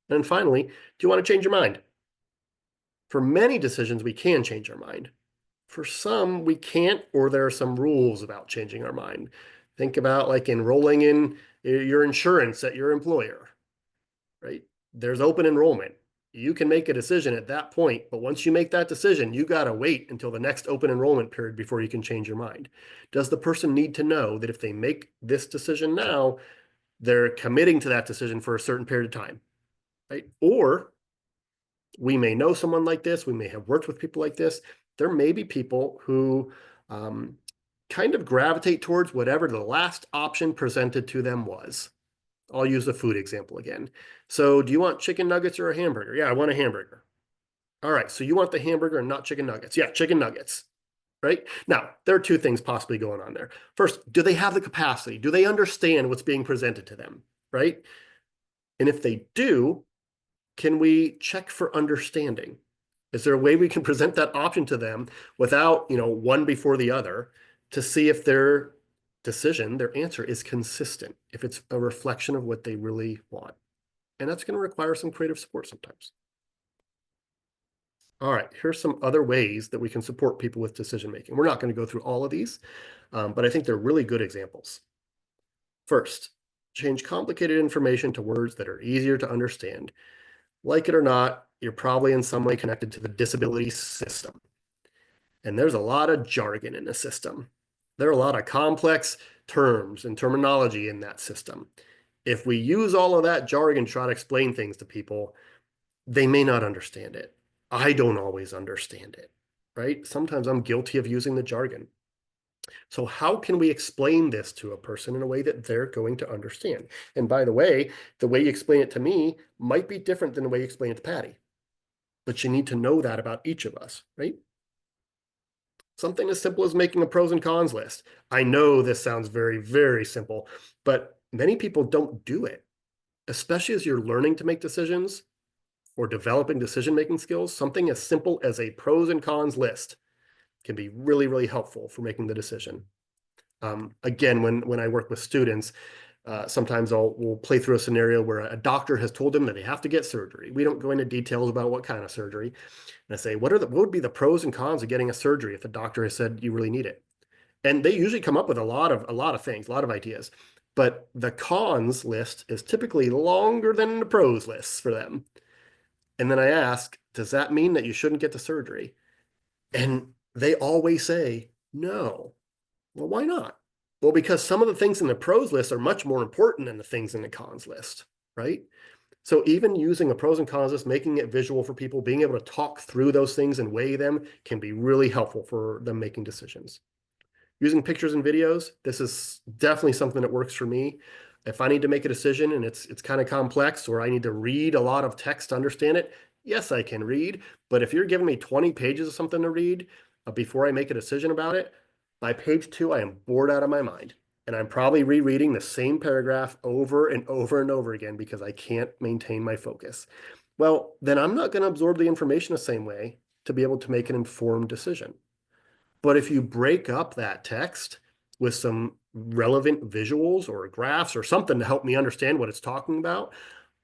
[SPEAKER 2] And finally, do you want to change your mind? For many decisions, we can change our mind. For some, we can't, or there are some rules about changing our mind. Think about like enrolling in your insurance at your employer, right? There's open enrollment. You can make a decision at that point, but once you make that decision, you got to wait until the next open enrollment period before you can change your mind. Does the person need to know that if they make this decision now, they're committing to that decision for a certain period of time, right? Or we may know someone like this. We may have worked with people like this. There may be people who kind of gravitate towards whatever the last option presented to them was. I'll use the food example again. So do you want chicken nuggets or a hamburger? Yeah, I want a hamburger. All right, so you want the hamburger and not chicken nuggets. Yeah, chicken nuggets, right? Now, there are two things possibly going on there. First, do they have the capacity? Do they understand what's being presented to them, right? And if they do, can we check for understanding? Is there a way we can present that option to them without, one before the other to see if their decision, their answer is consistent, if it's a reflection of what they really want? And that's going to require some creative support sometimes. All right, here's some other ways that we can support people with decision making. We're not going to go through all of these, but I think they're really good examples. First, change complicated information to words that are easier to understand. Like it or not, you're probably in some way connected to the disability system. And there's a lot of jargon in the system. There are a lot of complex terms and terminology in that system. If we use all of that jargon to try to explain things to people, they may not understand it. I don't always understand it, right? Sometimes I'm guilty of using the jargon. So how can we explain this to a person in a way that they're going to understand? And by the way you explain it to me might be different than the way you explain it to Patty. But you need to know that about each of us, right? Something as simple as making a pros and cons list. I know this sounds very, very simple, but many people don't do it, especially as you're learning to make decisions or developing decision-making skills. Something as simple as a pros and cons list can be really, really helpful for making the decision. Again, when I work with students, sometimes we'll play through a scenario where a doctor has told them that they have to get surgery. We don't go into details about what kind of surgery. And I say, what would be the pros and cons of getting a surgery if the doctor has said you really need it? And they usually come up with a lot of things, a lot of ideas. But the cons list is typically longer than the pros lists for them. And then I ask, does that mean that you shouldn't get the surgery? And they always say, no. Well, why not? Well, because some of the things in the pros list are much more important than the things in the cons list, right? So even using a pros and cons list, making it visual for people, being able to talk through those things and weigh them can be really helpful for them making decisions. Using pictures and videos, this is definitely something that works for me. If I need to make a decision and it's kind of complex, or I need to read a lot of text to understand it, yes, I can read. But if you're giving me 20 pages of something to read before I make a decision about it, by page 2, I am bored out of my mind. And I'm probably rereading the same paragraph over and over and over again because I can't maintain my focus. Well, then I'm not going to absorb the information the same way to be able to make an informed decision. But if you break up that text with some relevant visuals or graphs or something to help me understand what it's talking about,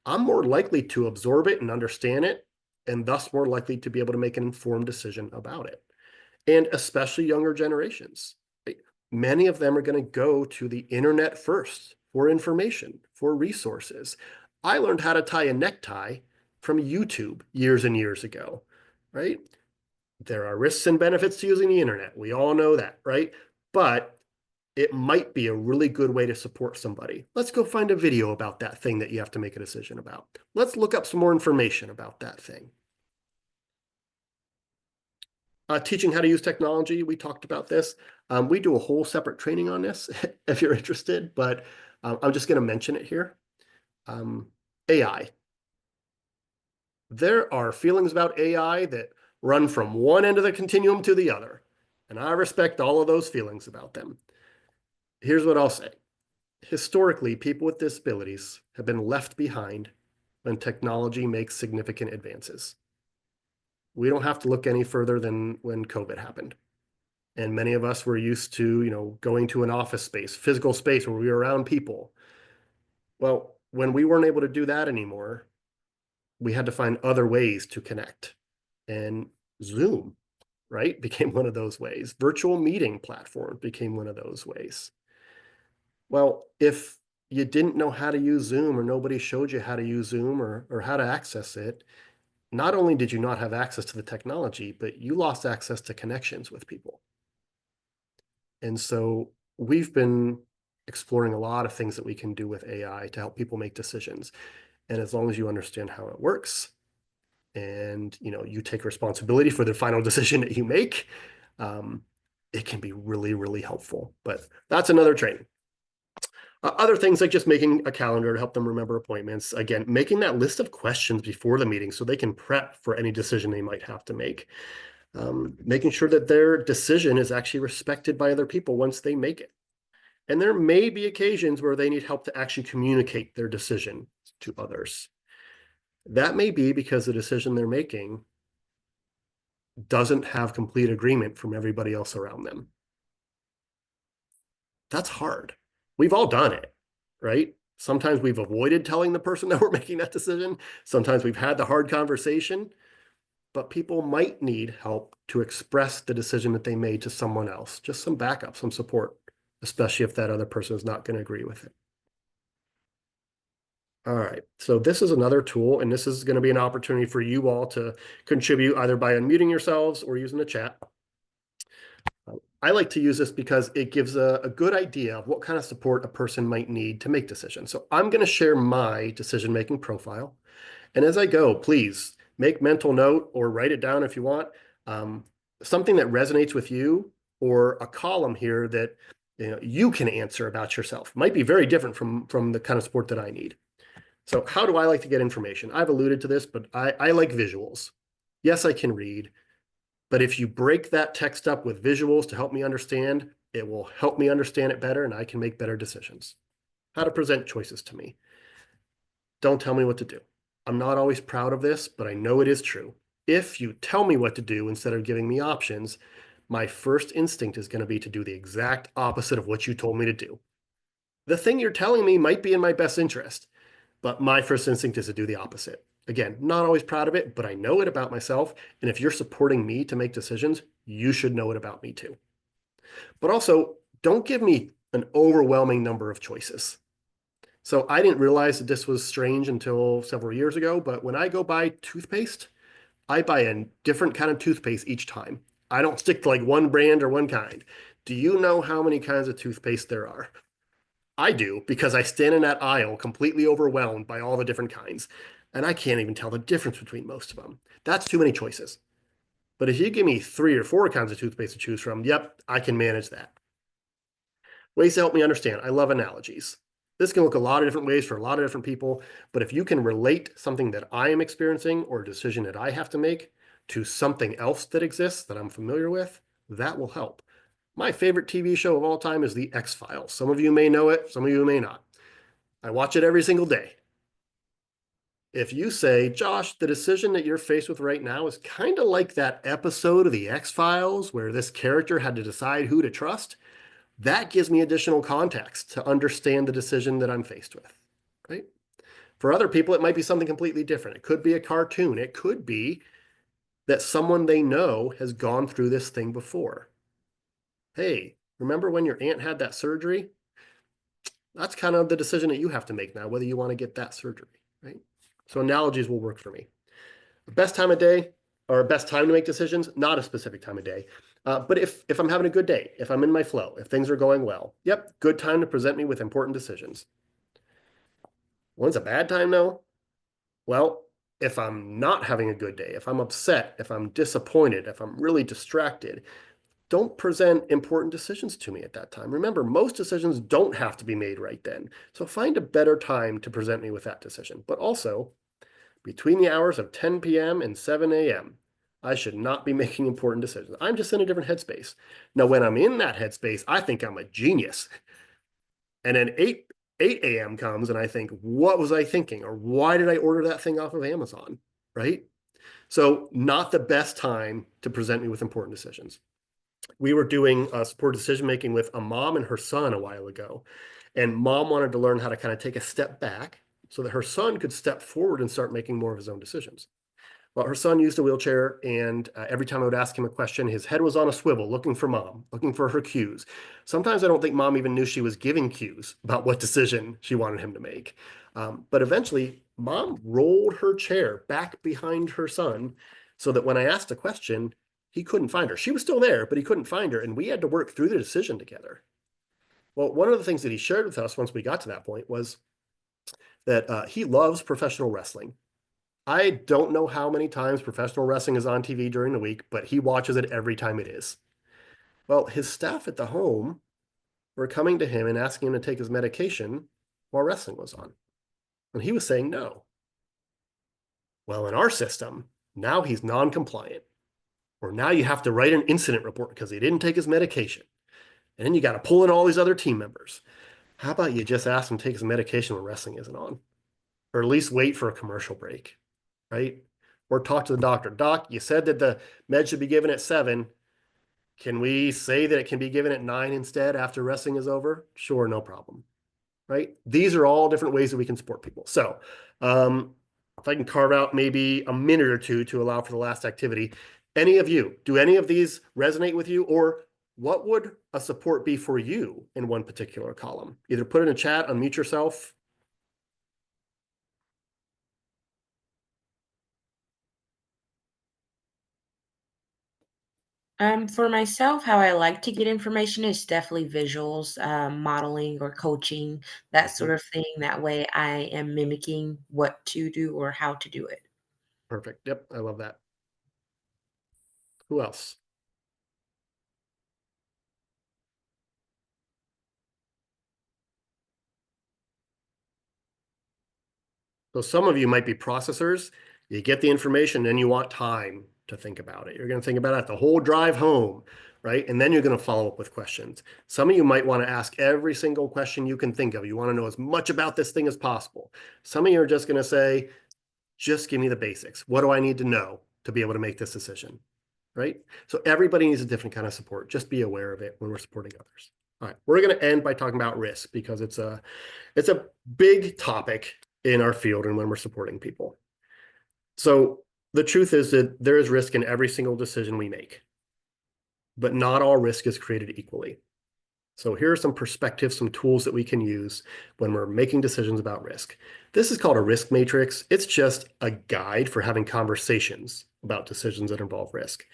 [SPEAKER 2] I'm more likely to absorb it and understand it, and thus more likely to be able to make an informed decision about it. And especially younger generations. Many of them are going to go to the internet first for information, for resources. I learned how to tie a necktie from YouTube years and years ago, right? There are risks and benefits to using the internet. We all know that, right? But it might be a really good way to support somebody. Let's go find a video about that thing that you have to make a decision about. Let's look up some more information about that thing. Teaching how to use technology, we talked about this. We do a whole separate training on this if you're interested, but I'm just going to mention it here. AI. There are feelings about AI that run from one end of the continuum to the other, and I respect all of those feelings about them. Here's what I'll say. Historically, people with disabilities have been left behind when technology makes significant advances. We don't have to look any further than when COVID happened. And many of us were used to, going to an office space, physical space where we were around people. Well, when we weren't able to do that anymore, we had to find other ways to connect. And Zoom, right, became one of those ways. Virtual meeting platform became one of those ways. Well, if you didn't know how to use Zoom or nobody showed you how to use Zoom or how to access it, not only did you not have access to the technology, but you lost access to connections with people. And so we've been exploring a lot of things that we can do with AI to help people make decisions. And as long as you understand how it works and you take responsibility for the final decision that you make, it can be really, really helpful. But that's another training. Other things like just making a calendar to help them remember appointments. Again, making that list of questions before the meeting so they can prep for any decision they might have to make. Making sure that their decision is actually respected by other people once they make it. And there may be occasions where they need help to actually communicate their decision to others. That may be because the decision they're making doesn't have complete agreement from everybody else around them. That's hard. We've all done it, right? Sometimes we've avoided telling the person that we're making that decision. Sometimes we've had the hard conversation, but people might need help to express the decision that they made to someone else. Just some backup, some support, especially if that other person is not going to agree with it. All right, so this is another tool, and this is going to be an opportunity for you all to contribute either by unmuting yourselves or using the chat. I like to use this because it gives a good idea of what kind of support a person might need to make decisions. So I'm going to share my decision-making profile. And as I go, please make mental note or write it down if you want. Something that resonates with you or a column here that you can answer about yourself. Might be very different from the kind of support that I need. So how do I like to get information? I've alluded to this, but I like visuals. Yes, I can read. But if you break that text up with visuals to help me understand, it will help me understand it better and I can make better decisions. How to present choices to me. Don't tell me what to do. I'm not always proud of this, but I know it is true. If you tell me what to do instead of giving me options, my first instinct is going to be to do the exact opposite of what you told me to do. The thing you're telling me might be in my best interest, but my first instinct is to do the opposite. Again, not always proud of it, but I know it about myself. And if you're supporting me to make decisions, you should know it about me too. But also, don't give me an overwhelming number of choices. So I didn't realize that this was strange until several years ago, but when I go buy toothpaste, I buy a different kind of toothpaste each time. I don't stick to like one brand or one kind. Do you know how many kinds of toothpaste there are? I do, because I stand in that aisle completely overwhelmed by all the different kinds. And I can't even tell the difference between most of them. That's too many choices. But if you give me 3 or 4 kinds of toothpaste to choose from, yep, I can manage that. Ways to help me understand. I love analogies. This can look a lot of different ways for a lot of different people, but if you can relate something that I am experiencing or a decision that I have to make to something else that exists that I'm familiar with, that will help. My favorite TV show of all time is The X-Files. Some of you may know it, some of you may not. I watch it every single day. If you say, Josh, the decision that you're faced with right now is kind of like that episode of The X-Files where this character had to decide who to trust, that gives me additional context to understand the decision that I'm faced with, right? For other people, it might be something completely different. It could be a cartoon. It could be that someone they know has gone through this thing before. Hey, remember when your aunt had that surgery? That's kind of the decision that you have to make now, whether you want to get that surgery, right? So analogies will work for me. Best time of day or best time to make decisions, not a specific time of day. But if I'm having a good day, if I'm in my flow, if things are going well, yep, good time to present me with important decisions. When's a bad time though? Well, if I'm not having a good day, if I'm upset, if I'm disappointed, if I'm really distracted, don't present important decisions to me at that time. Remember, most decisions don't have to be made right then. So find a better time to present me with that decision. But also, between the hours of 10 p.m. and 7 a.m., I should not be making important decisions. I'm just in a different headspace. Now, when I'm in that headspace, I think I'm a genius. And then 8 a.m. comes and I think, what was I thinking? Or why did I order that thing off of Amazon? Right? So not the best time to present me with important decisions. We were doing support decision making with a mom and her son a while ago. And mom wanted to learn how to kind of take a step back so that her son could step forward and start making more of his own decisions. Well, her son used a wheelchair, and every time I would ask him a question, his head was on a swivel, looking for mom, looking for her cues. Sometimes I don't think mom even knew she was giving cues about what decision she wanted him to make. But eventually, mom rolled her chair back behind her son so that when I asked a question, he couldn't find her. She was still there, but he couldn't find her, and we had to work through the decision together. Well, one of the things that he shared with us once we got to that point was that he loves professional wrestling. I don't know how many times professional wrestling is on TV during the week, but he watches it every time it is. Well, his staff at the home were coming to him and asking him to take his medication while wrestling was on. And he was saying no. Well, in our system, now he's non-compliant. Or now you have to write an incident report because he didn't take his medication. And then you got to pull in all these other team members. How about you just ask him to take his medication when wrestling isn't on? Or at least wait for a commercial break, right? Or talk to the doctor. Doc, you said that the med should be given at 7. Can we say that it can be given at 9 instead after wrestling is over? Sure, no problem, right? These are all different ways that we can support people. So if I can carve out maybe a minute or two to allow for the last activity, any of you, do any of these resonate with you? Or what would a support be for you in one particular column? Either put it in a chat, unmute yourself.
[SPEAKER 5] For myself, how I like to get information is definitely visuals, modeling or coaching, that sort of thing. That way I am mimicking what to do or how to do it.
[SPEAKER 2] Perfect. Yep, I love that. Who else? So some of you might be processors. You get the information, and you want time to think about it. You're going to think about it the whole drive home, right? And then you're going to follow up with questions. Some of you might want to ask every single question you can think of. You want to know as much about this thing as possible. Some of you are just going to say, just give me the basics. What do I need to know to be able to make this decision, right? So everybody needs a different kind of support. Just be aware of it when we're supporting others. All right, we're going to end by talking about risk because it's a big topic in our field and when we're supporting people. So the truth is that there is risk in every single decision we make, but not all risk is created equally. So here are some perspectives, some tools that we can use when we're making decisions about risk. This is called a risk matrix. It's just a guide for having conversations about decisions that involve risk.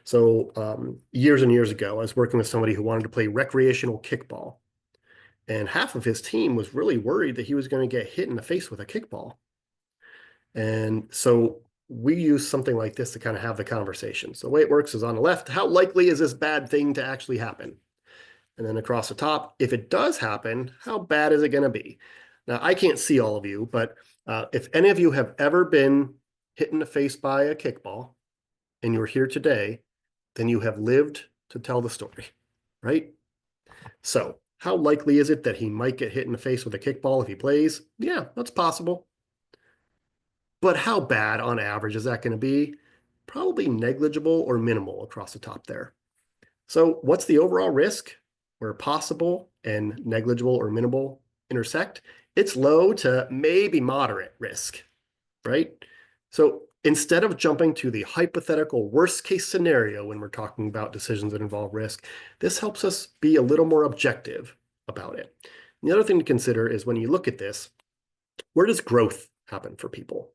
[SPEAKER 2] So years and years ago, I was working with somebody who wanted to play recreational kickball. And half of his team was really worried that he was going to get hit in the face with a kickball. And so we use something like this to kind of have the conversation. So the way it works is on the left, how likely is this bad thing to actually happen? And then across the top, if it does happen, how bad is it going to be? Now, I can't see all of you, but if any of you have ever been hit in the face by a kickball and you're here today, then you have lived to tell the story, right? So how likely is it that he might get hit in the face with a kickball if he plays? Yeah, that's possible. But how bad on average is that going to be? Probably negligible or minimal across the top there. So what's the overall risk where possible and negligible or minimal intersect? It's low to maybe moderate risk, right? So instead of jumping to the hypothetical worst case scenario when we're talking about decisions that involve risk, this helps us be a little more objective about it. And the other thing to consider is when you look at this, where does growth happen for people?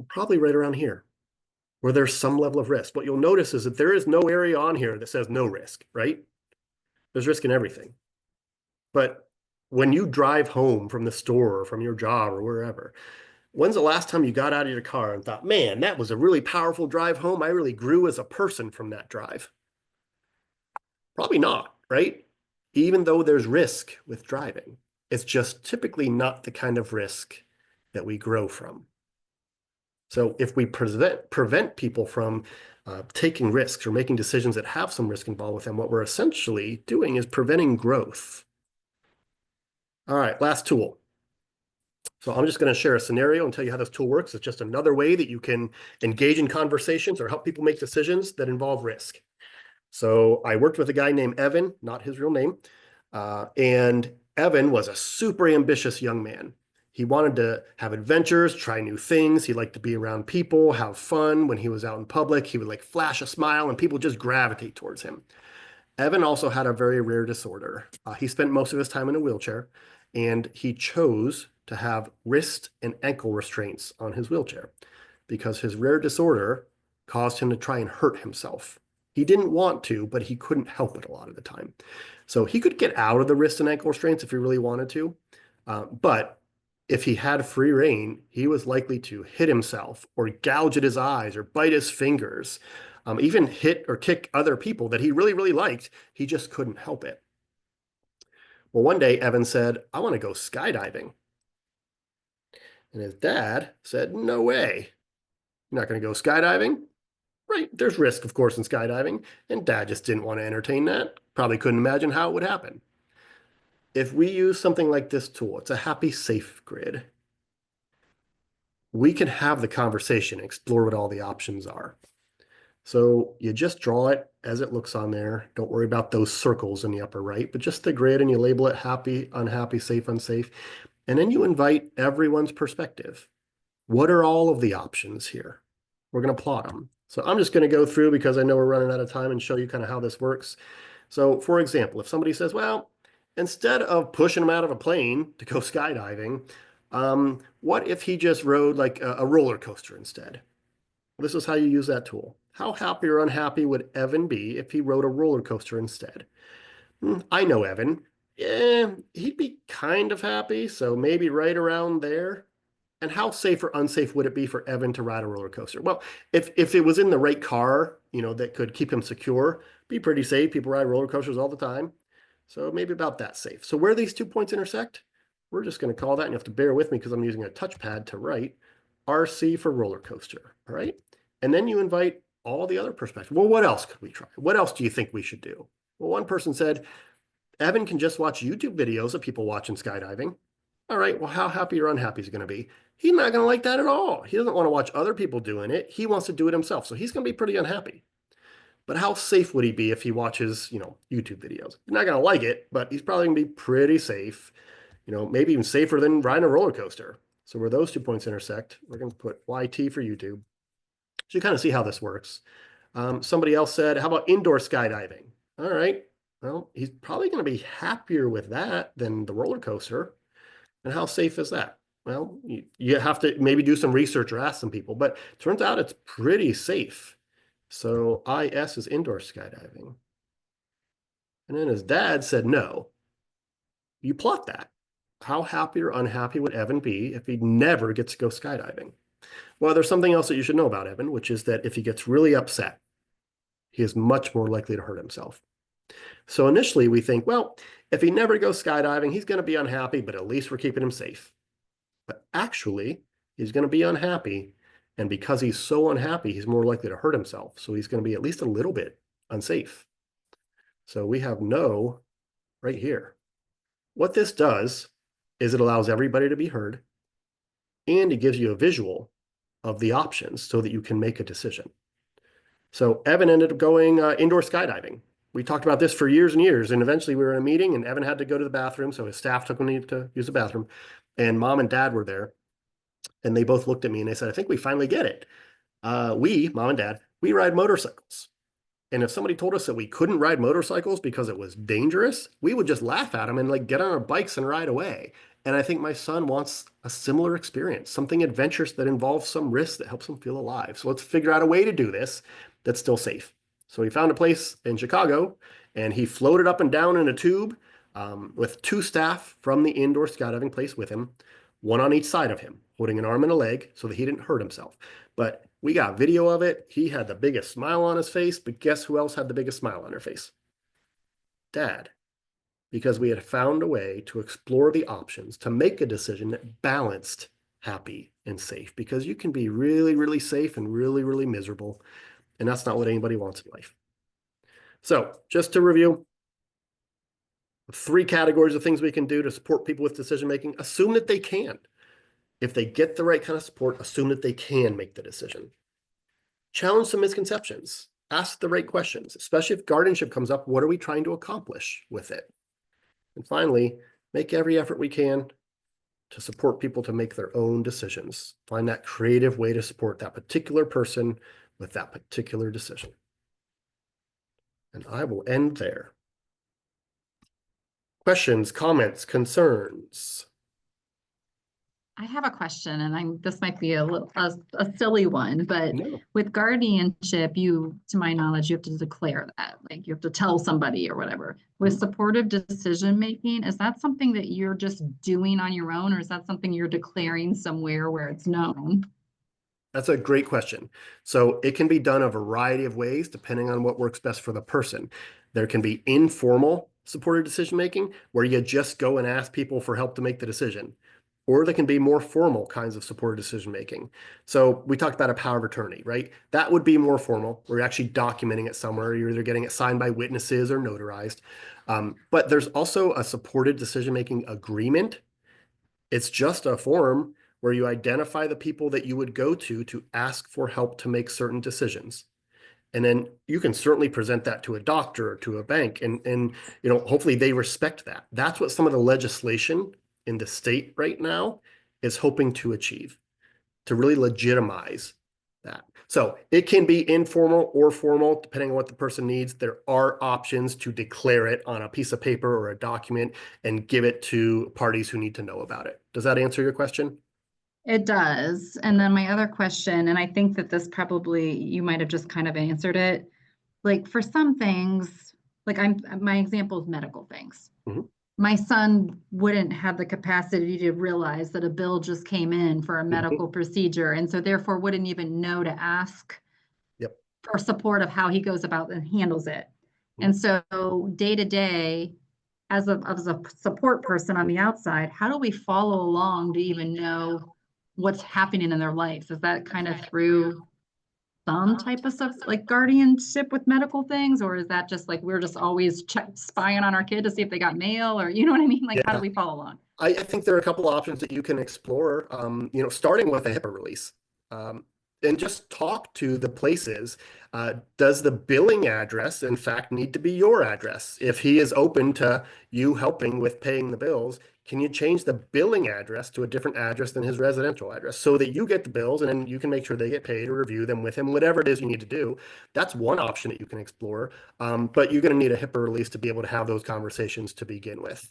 [SPEAKER 2] Probably right around here, where there's some level of risk. What you'll notice is that there is no area on here that says no risk, right? There's risk in everything. But when you drive home from the store or from your job or wherever, when's the last time you got out of your car and thought, man, that was a really powerful drive home. I really grew as a person from that drive. Probably not, right? Even though there's risk with driving, it's just typically not the kind of risk that we grow from. So if we prevent people from taking risks or making decisions that have some risk involved with them, what we're essentially doing is preventing growth. All right, last tool. So I'm just going to share a scenario and tell you how this tool works. It's just another way that you can engage in conversations or help people make decisions that involve risk. So I worked with a guy named Evan, not his real name. And Evan was a super ambitious young man. He wanted to have adventures, try new things. He liked to be around people, have fun. When he was out in public, he would like flash a smile and people just gravitate towards him. Evan also had a very rare disorder. He spent most of his time in a wheelchair, and he chose to have wrist and ankle restraints on his wheelchair because his rare disorder caused him to try and hurt himself. He didn't want to, but he couldn't help it a lot of the time. So he could get out of the wrist and ankle restraints if he really wanted to. But if he had free rein, he was likely to hit himself or gouge at his eyes or bite his fingers, even hit or kick other people that he really, really liked. He just couldn't help it. Well, one day Evan said, I want to go skydiving. And his dad said, no way. You're not going to go skydiving? Right, there's risk, of course, in skydiving, and Dad just didn't want to entertain that. Probably couldn't imagine how it would happen. If we use something like this tool, it's a happy, safe grid. We can have the conversation, explore what all the options are. So you just draw it as it looks on there. Don't worry about those circles in the upper right, but just the grid, and you label it happy, unhappy, safe, unsafe. And then you invite everyone's perspective. What are all of the options here? We're going to plot them. So I'm just going to go through because I know we're running out of time and show you kind of how this works. So for example, if somebody says, well, instead of pushing him out of a plane to go skydiving, what if he just rode like a roller coaster instead? This is how you use that tool. How happy or unhappy would Evan be if he rode a roller coaster instead? I know Evan. Yeah, he'd be kind of happy, so maybe right around there. And how safe or unsafe would it be for Evan to ride a roller coaster? Well, if it was in the right car, that could keep him secure, be pretty safe. People ride roller coasters all the time. So maybe about that safe. So where these 2 points intersect, we're just going to call that, and you have to bear with me because I'm using a touchpad to write, RC for roller coaster, all right? And then you invite all the other perspectives. Well, what else could we try? What else do you think we should do? Well, one person said, Evan can just watch YouTube videos of people watching skydiving. All right, well, how happy or unhappy is he going to be? He's not going to like that at all. He doesn't want to watch other people doing it. He wants to do it himself. So he's going to be pretty unhappy. But how safe would he be if he watches, YouTube videos? He's not going to like it, but he's probably going to be pretty safe, maybe even safer than riding a roller coaster. So where those 2 points intersect, we're going to put YT for YouTube. So you kind of see how this works. Somebody else said, how about indoor skydiving? All right, well, he's probably going to be happier with that than the roller coaster. And how safe is that? Well, you have to maybe do some research or ask some people, but it turns out it's pretty safe. So IS is indoor skydiving. And then his dad said no. You plot that. How happy or unhappy would Evan be if he never gets to go skydiving? Well, there's something else that you should know about Evan, which is that if he gets really upset, he is much more likely to hurt himself. So initially we think, well, if he never goes skydiving, he's going to be unhappy, but at least we're keeping him safe. But actually, he's going to be unhappy. And because he's so unhappy, he's more likely to hurt himself. So he's going to be at least a little bit unsafe. So we have no right here. What this does is it allows everybody to be heard, and it gives you a visual of the options so that you can make a decision. So Evan ended up going indoor skydiving. We talked about this for years and years, and eventually we were in a meeting and Evan had to go to the bathroom, so his staff took him to use the bathroom, and Mom and Dad were there, and they both looked at me and they said, I think we finally get it. Mom and Dad, we ride motorcycles. And if somebody told us that we couldn't ride motorcycles because it was dangerous, we would just laugh at them and like get on our bikes and ride away. And I think my son wants a similar experience, something adventurous that involves some risk that helps him feel alive. So let's figure out a way to do this that's still safe. So he found a place in Chicago and he floated up and down in a tube with 2 staff from the indoor skydiving place with him, one on each side of him, holding an arm and a leg so that he didn't hurt himself. But we got video of it. He had the biggest smile on his face, but guess who else had the biggest smile on her face? Dad. Because we had found a way to explore the options to make a decision that balanced happy and safe. Because you can be really, really safe and really, really miserable. And that's not what anybody wants in life. So just to review, 3 categories of things we can do to support people with decision making. Assume that they can. If they get the right kind of support, assume that they can make the decision. Challenge some misconceptions. Ask the right questions, especially if guardianship comes up. What are we trying to accomplish with it? And finally, make every effort we can to support people to make their own decisions. Find that creative way to support that particular person with that particular decision. And I will end there. Questions, comments, concerns?
[SPEAKER 6] I have a question, and this might be a silly one, but
[SPEAKER 2] No.
[SPEAKER 6] with guardianship, to my knowledge, you have to declare that, like you have to tell somebody or whatever. With supportive decision making, is that something that you're just doing on your own, or is that something you're declaring somewhere where it's known?
[SPEAKER 2] That's a great question. So it can be done a variety of ways depending on what works best for the person. There can be informal supported decision making where you just go and ask people for help to make the decision. Or there can be more formal kinds of supported decision making. So we talked about a power of attorney, right? That would be more formal. We're actually documenting it somewhere. You're either getting it signed by witnesses or notarized. But there's also a supported decision making agreement. It's just a form where you identify the people that you would go to ask for help to make certain decisions. And then you can certainly present that to a doctor or to a bank, and hopefully they respect that. That's what some of the legislation in the state right now is hoping to achieve, to really legitimize that. So it can be informal or formal, depending on what the person needs. There are options to declare it on a piece of paper or a document and give it to parties who need to know about it. Does that answer your question?
[SPEAKER 6] It does. And then my other question, and I think that this probably, you might have just kind of answered it. Like for some things, like my example is medical things.
[SPEAKER 2] Mhm.
[SPEAKER 6] My son wouldn't have the capacity to realize that a bill just came in for a medical procedure, and so therefore wouldn't even know to ask
[SPEAKER 2] Yep.
[SPEAKER 6] for support of how he goes about and handles it. And so day to day, as a support person on the outside, how do we follow along to even know what's happening in their life? Is that kind of through some type of stuff like guardianship with medical things, or is that just like we're just always spying on our kid to see if they got mail, or you know what I mean? Like, how do we follow along?
[SPEAKER 2] I think there are a couple of options that you can explore, starting with a HIPAA release. And just talk to the places. Does the billing address, in fact, need to be your address? If he is open to you helping with paying the bills, can you change the billing address to a different address than his residential address so that you get the bills and then you can make sure they get paid or review them with him, whatever it is you need to do? That's one option that you can explore. But you're going to need a HIPAA release to be able to have those conversations to begin with.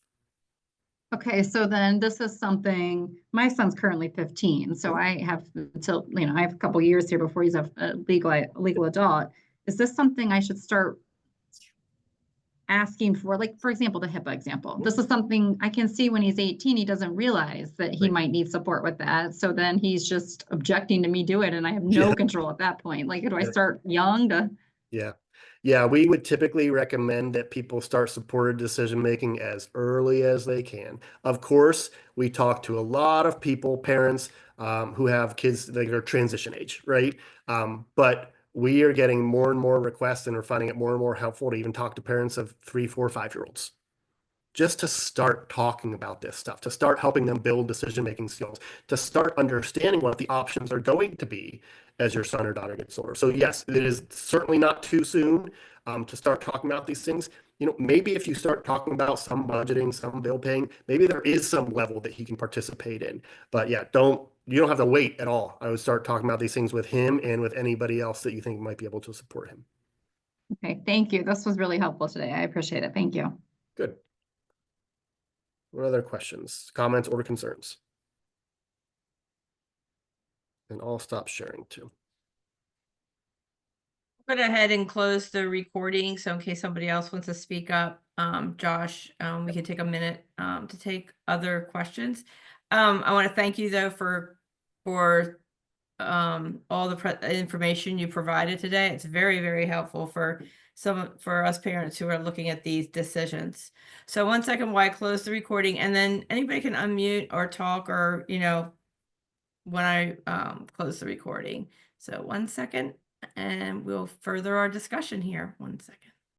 [SPEAKER 6] Okay, so then this is something, my son's currently 15, so I have until, I have a couple years here before he's a legal adult. Is this something I should start asking for? Like, for example, the HIPAA example. This is something I can see when he's 18, he doesn't realize that he might need support with that. So then he's just objecting to me do it, and I have no control at that point. Like, do I start young to?
[SPEAKER 2] Yeah, we would typically recommend that people start supported decision making as early as they can. Of course, we talk to a lot of people, parents who have kids that are transition age, right? But we are getting more and more requests, and we're finding it more and more helpful to even talk to parents of 3, 4, 5-year-olds. Just to start talking about this stuff, to start helping them build decision-making skills, to start understanding what the options are going to be as your son or daughter gets older. So yes, it is certainly not too soon to start talking about these things. Maybe if you start talking about some budgeting, some bill paying, maybe there is some level that he can participate in. But yeah, you don't have to wait at all. I would start talking about these things with him and with anybody else that you think might be able to support him.
[SPEAKER 6] Okay, thank you. This was really helpful today. I appreciate it. Thank you.
[SPEAKER 2] Good. What other questions, comments, or concerns? And I'll stop sharing too.
[SPEAKER 1] Go ahead and close the recording. So in case somebody else wants to speak up, Josh, we can take a minute to take other questions. I want to thank you though for all the information you provided today. It's very, very helpful for us parents who are looking at these decisions. So 1 second while I close the recording, and then anybody can unmute or talk, or when I close the recording. So 1 second, and we'll further our discussion here. 1 second.